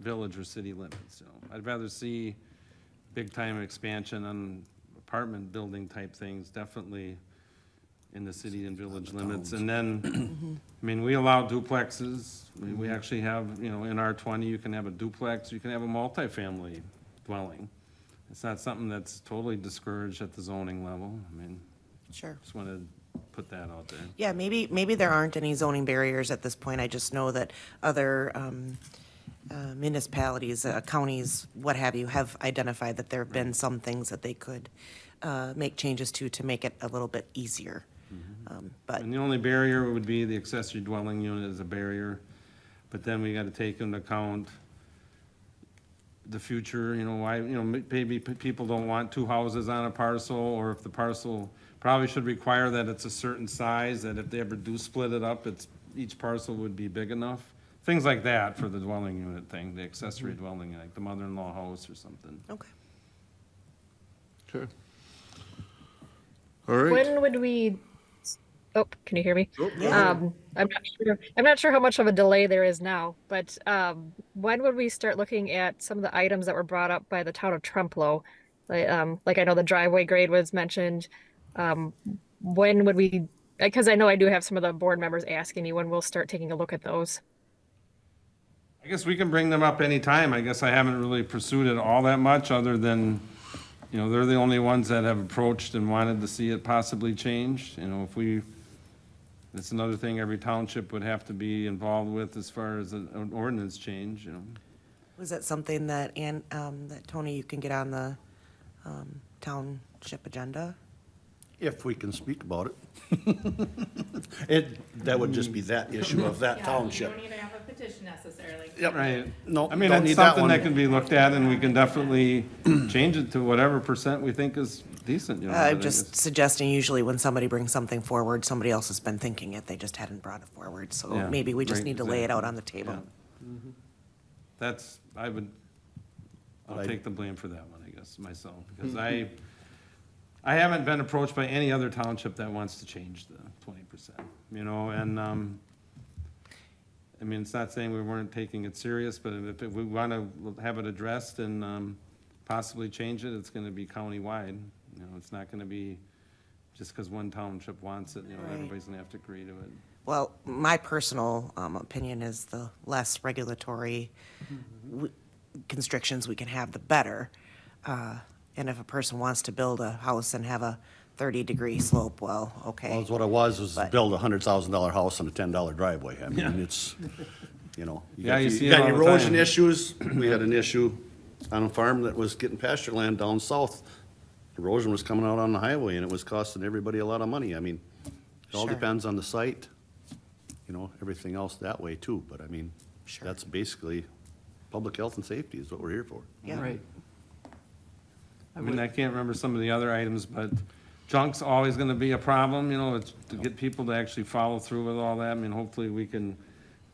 Speaker 5: village or city limits, I'd rather see big-time expansion on apartment building type things, definitely in the city and village limits. And then, I mean, we allow duplexes. We actually have, in R20, you can have a duplex, you can have a multifamily dwelling. It's not something that's totally discouraged at the zoning level. I mean,
Speaker 4: Sure.
Speaker 5: just wanted to put that out there.
Speaker 4: Yeah, maybe there aren't any zoning barriers at this point. I just know that other municipalities, counties, what have you, have identified that there have been some things that they could make changes to make it a little bit easier. But
Speaker 5: And the only barrier would be the accessory dwelling unit is a barrier, but then we gotta take into account the future, why, maybe people don't want 2 houses on a parcel, or if the parcel probably should require that it's a certain size, that if they ever do split it up, each parcel would be big enough. Things like that for the dwelling unit thing, the accessory dwelling, like the mother-in-law house or something.
Speaker 4: Okay.
Speaker 1: Okay. All right.
Speaker 12: When would we Oh, can you hear me?
Speaker 4: Yeah.
Speaker 12: I'm not sure how much of a delay there is now, but when would we start looking at some of the items that were brought up by the town of Trempealeau? Like I know the driveway grade was mentioned. Um, when would we, because I know I do have some of the board members asking me when we'll start taking a look at those.
Speaker 5: I guess we can bring them up anytime. I guess I haven't really pursued it all that much, other than, you know, they're the only ones that have approached and wanted to see it possibly changed. You know, if we, that's another thing every township would have to be involved with as far as an ordinance change, you know.
Speaker 4: Was that something that, that Tony, you can get on the township agenda?
Speaker 9: If we can speak about it. That would just be that issue of that township.
Speaker 16: You don't need to have a petition necessarily.
Speaker 9: Yep.
Speaker 5: Right.
Speaker 9: No,
Speaker 5: I mean,
Speaker 9: don't
Speaker 5: it's
Speaker 9: need that
Speaker 5: something
Speaker 9: one.
Speaker 5: that can be looked at, and we can definitely change it to whatever percent we think is decent, you know. but I
Speaker 4: I'm just
Speaker 5: guess-
Speaker 4: suggesting usually when somebody brings something forward, somebody else has been thinking it, they just hadn't brought it forward. So
Speaker 5: Yeah,
Speaker 4: maybe we just
Speaker 5: right,
Speaker 4: need to lay it out
Speaker 5: exactly.
Speaker 4: on the table.
Speaker 5: Yeah. That's, I'll take the blame for that one, I guess, myself, because I haven't been approached by any other township that wants to change the 20%, you know, and, I mean, it's not saying we weren't taking it serious, but if we want to have it addressed and, possibly change it, it's gonna be countywide. You know, it's not gonna be just because one township wants it, you know,
Speaker 4: Right.
Speaker 5: everybody's gonna have to agree to it.
Speaker 4: Well, my personal opinion is the less regulatory constrictions we can have, the better. And if a person wants to build a house and have a 30-degree slope, well, okay.
Speaker 9: Well, what it was
Speaker 4: But-
Speaker 9: build a $100,000 house on a $10 driveway. I mean, it's, you know.
Speaker 5: Yeah, you see
Speaker 9: You
Speaker 5: it
Speaker 9: got
Speaker 5: all the
Speaker 9: erosion
Speaker 5: time.
Speaker 9: issues. We had an issue on a farm that was getting pasture land down south. Erosion was coming out on the highway, and it was costing everybody a lot of money. I mean, it all
Speaker 4: Sure.
Speaker 9: depends on the site, you know, everything else that way too. But I mean,
Speaker 4: Sure.
Speaker 9: that's basically, public health and safety is what we're here for.
Speaker 4: Yeah.
Speaker 15: Right.
Speaker 5: I mean, I can't remember some of the other items, but junk's always gonna be a problem, you know, it's to get people to actually follow through with all that. I mean, hopefully we can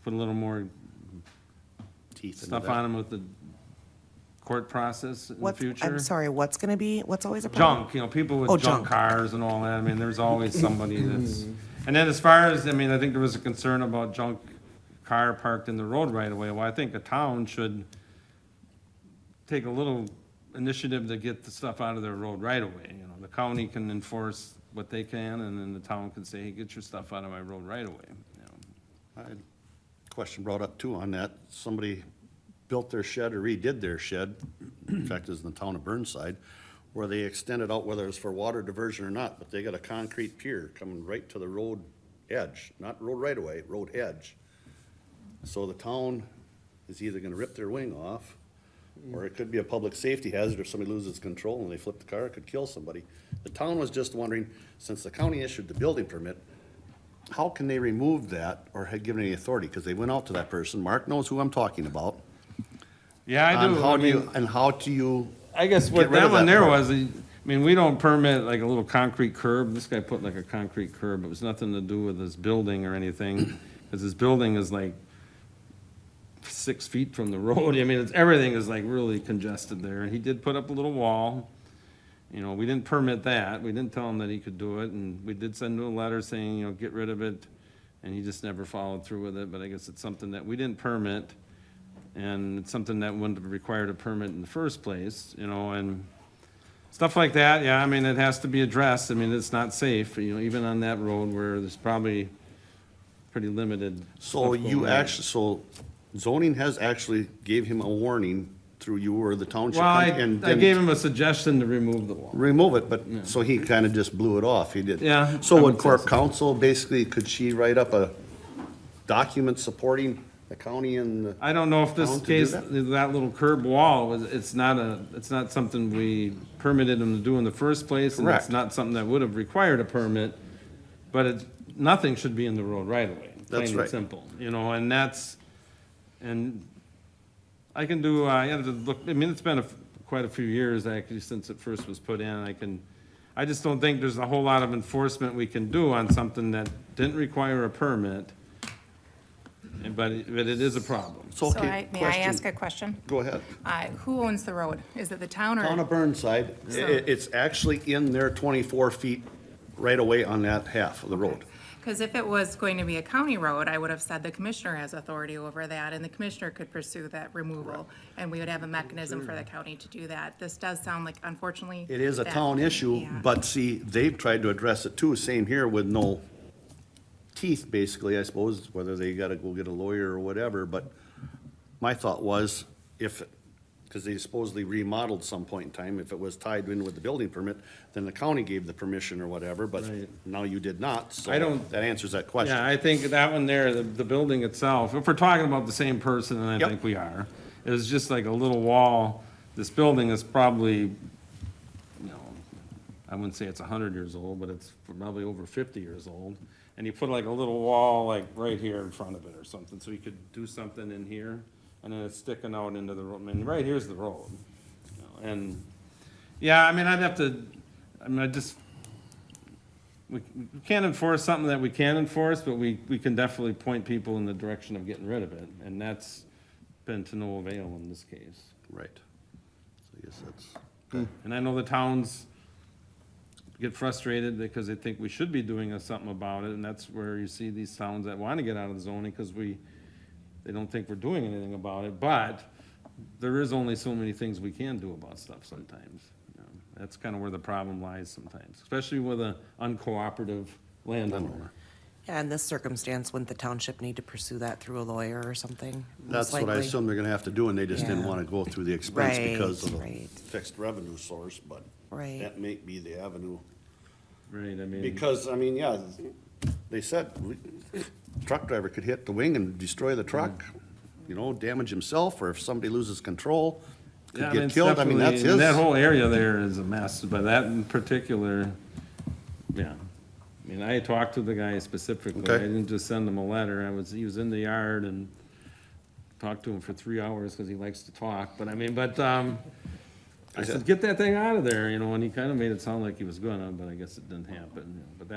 Speaker 5: put a little more
Speaker 9: Teeth into
Speaker 5: stuff
Speaker 9: that.
Speaker 5: on them with the court process in the future.
Speaker 4: I'm sorry, what's always a problem?
Speaker 5: Junk, you know, people
Speaker 4: Oh,
Speaker 5: with junk
Speaker 4: junk.
Speaker 5: cars and all that, I mean, there's always somebody that's, and then as far as, I mean, I think there was a concern about junk car parked in the road right away. Well, I think a town should take a little initiative to get the stuff out of their road right away, you know. The county can enforce what they can, and then the town can say, hey, get your stuff out of my road right away, you know.
Speaker 9: I had a question brought up too on that. Somebody built their shed or redid their shed, in fact, it's in the town of Burnside, where they extended out, whether it's for water diversion or not, but they got a concrete pier coming right to the road edge, not road right away, road edge. So the town is either gonna rip their wing off, or it could be a public safety hazard if somebody loses control and they flip the car, it could kill somebody. The town was just wondering, since the county issued the building permit, how can they remove that or had given any authority? Because they went out to that person, Mark knows who I'm talking about.
Speaker 5: Yeah, I
Speaker 9: on
Speaker 5: do,
Speaker 9: how
Speaker 5: I
Speaker 9: do you-
Speaker 5: mean,
Speaker 9: And how do you,
Speaker 5: I guess
Speaker 9: get
Speaker 5: what
Speaker 9: rid
Speaker 5: that
Speaker 9: of
Speaker 5: one
Speaker 9: that
Speaker 5: there
Speaker 9: part?
Speaker 5: was, I mean, we don't permit like a little concrete curb. This guy put like a concrete curb. It was nothing to do with his building or anything, because his building is like 6 feet from the road. I mean, everything is like really congested there. And he did put up a little wall. You know, we didn't permit that. We didn't tell him that he could do it, and we did send him a letter saying, you know, get rid of it. And he just never followed through with it, but I guess it's something that we didn't permit. And it's something that wouldn't have required a permit in the first place, you know, and stuff like that, yeah, I mean, it has to be addressed. I mean, it's not safe, you know, even on that road where there's probably pretty limited.
Speaker 9: so
Speaker 5: stuff
Speaker 9: you
Speaker 5: going on.
Speaker 9: actually, so zoning has actually gave him a warning through you or the township?
Speaker 5: Well,
Speaker 9: and
Speaker 5: I
Speaker 9: then
Speaker 5: gave him a suggestion to remove the wall.
Speaker 9: remove it, but, so he kind of just blew it off, he did.
Speaker 5: Yeah,
Speaker 9: So
Speaker 5: I
Speaker 9: would
Speaker 5: would say
Speaker 9: court
Speaker 5: so.
Speaker 9: counsel, basically, could she write up a document supporting the county and the?
Speaker 5: I don't know if this
Speaker 9: town to do
Speaker 5: case,
Speaker 9: that?
Speaker 5: that little curb wall was, it's not something we permitted him to do in the first place. And
Speaker 9: Correct.
Speaker 5: it's not something that would have required a permit, but nothing should be in the road right away.
Speaker 9: That's
Speaker 5: Plain
Speaker 9: right.
Speaker 5: and simple, you know, and I can do, I have to look, I mean, it's been quite a few years actually since it first was put in. I just don't think there's a whole lot of enforcement we can do on something that didn't require a permit. But it is a problem.
Speaker 9: So,
Speaker 16: So
Speaker 9: okay,
Speaker 16: may I
Speaker 9: question.
Speaker 16: ask a question?
Speaker 9: Go ahead.
Speaker 16: Who owns the road? Is it the town or?
Speaker 9: Town of Burnside, it's actually in their 24 feet right away on that half of the road.
Speaker 16: Because if it was going to be a county road, I would have said the commissioner has authority over that, and the commissioner could pursue that removal, and we would have a mechanism for the county to do that. This does sound like, unfortunately.
Speaker 9: It is a
Speaker 16: that-
Speaker 9: town issue,
Speaker 16: yeah.
Speaker 9: but see, they've tried to address it too, same here with no teeth, basically, I suppose, whether they gotta go get a lawyer or whatever, but my thought was, if, because they supposedly remodeled some point in time, if it was tied in with the building permit, then the county gave the permission or whatever, but
Speaker 5: Right.
Speaker 9: now you did not, so
Speaker 5: I don't-
Speaker 9: that answers that question.
Speaker 5: Yeah, I think that one there, the building itself, if we're talking about the same person, and I
Speaker 9: Yep.
Speaker 5: think we are, it was just like a little wall. This building is probably, you know, I wouldn't say it's 100 years old, but it's probably over 50 years old. And you put like a little wall like right here in front of it or something, so you could do something in here, and then it's sticking out into the road. I mean, right here's the road. You know, and, yeah, I mean, I'd have to, I mean, I just, we can't enforce something that we can enforce, but we can definitely point people in the direction of getting rid of it, and that's been to no avail in this case.
Speaker 9: Right. So I guess that's,
Speaker 5: And I know the towns get frustrated because they think we should be doing something about it, and that's where you see these towns that want to get out of the zoning because they don't think we're doing anything about it, but there is only so many things we can do about stuff sometimes. You know, that's kind of where the problem lies sometimes, especially with an uncooperative landowner.
Speaker 4: Yeah, in this circumstance, wouldn't the township need to pursue that through a lawyer or something?
Speaker 9: that's
Speaker 4: Most
Speaker 9: what I
Speaker 4: likely.
Speaker 9: assume they're gonna have to do, and they just didn't
Speaker 4: Yeah.
Speaker 9: wanna go through the expense
Speaker 4: Right,
Speaker 9: because of a
Speaker 4: right.
Speaker 9: fixed revenue source, but
Speaker 4: Right.
Speaker 9: that may be the avenue.
Speaker 5: Right, I mean.
Speaker 9: Because, I mean, yeah, they said, truck driver could hit the wing and destroy the truck, you know, damage himself, or if somebody loses control,
Speaker 5: Yeah,
Speaker 9: could get
Speaker 5: it's
Speaker 9: killed, I mean, that's
Speaker 5: definitely-
Speaker 9: his.
Speaker 5: That whole area there is a mess, but that in particular, yeah. I mean, I talked to the guy specifically, I
Speaker 9: Okay.
Speaker 5: didn't just send him a letter, he was in the yard and talked to him for 3 hours, because he likes to talk, but I mean, I said, get that thing out of there, you know, and he kind of made it sound like he was gonna, but I guess it didn't happen, you know, but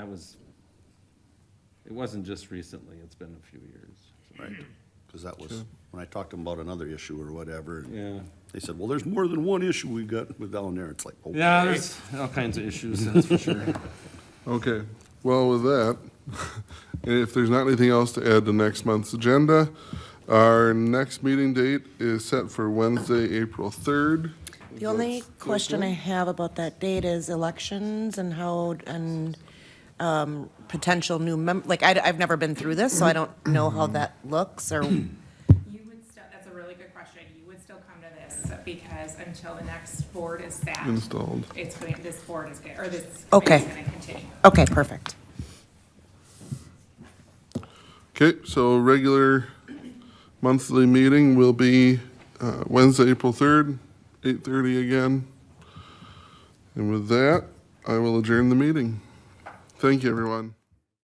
Speaker 5: it wasn't just recently, it's been a few years.
Speaker 9: Right, because that was, when I talked to them about another issue or whatever, and
Speaker 5: Yeah.
Speaker 9: they said, well, there's more than one issue we've got with down there, it's like, okay.
Speaker 5: Yeah, there's all kinds of issues, that's for sure.
Speaker 1: Okay, well, with that, if there's not anything else to add to next month's agenda, our next meeting date is set for Wednesday, April 3rd.
Speaker 4: The only question I have about that date is elections and how, and potential new like, I've never been through this, so I don't know how that looks, or,
Speaker 16: You would still, that's a really good question. You would still come to this because until the next board is sat.
Speaker 1: Installed.
Speaker 16: It's going, this board is, or this
Speaker 4: Okay.
Speaker 16: committee is gonna continue.
Speaker 4: okay, perfect.
Speaker 1: Okay, so regular monthly meeting will be Wednesday, April 3rd, 8:30 again. And with that, I will adjourn the meeting. Thank you, everyone.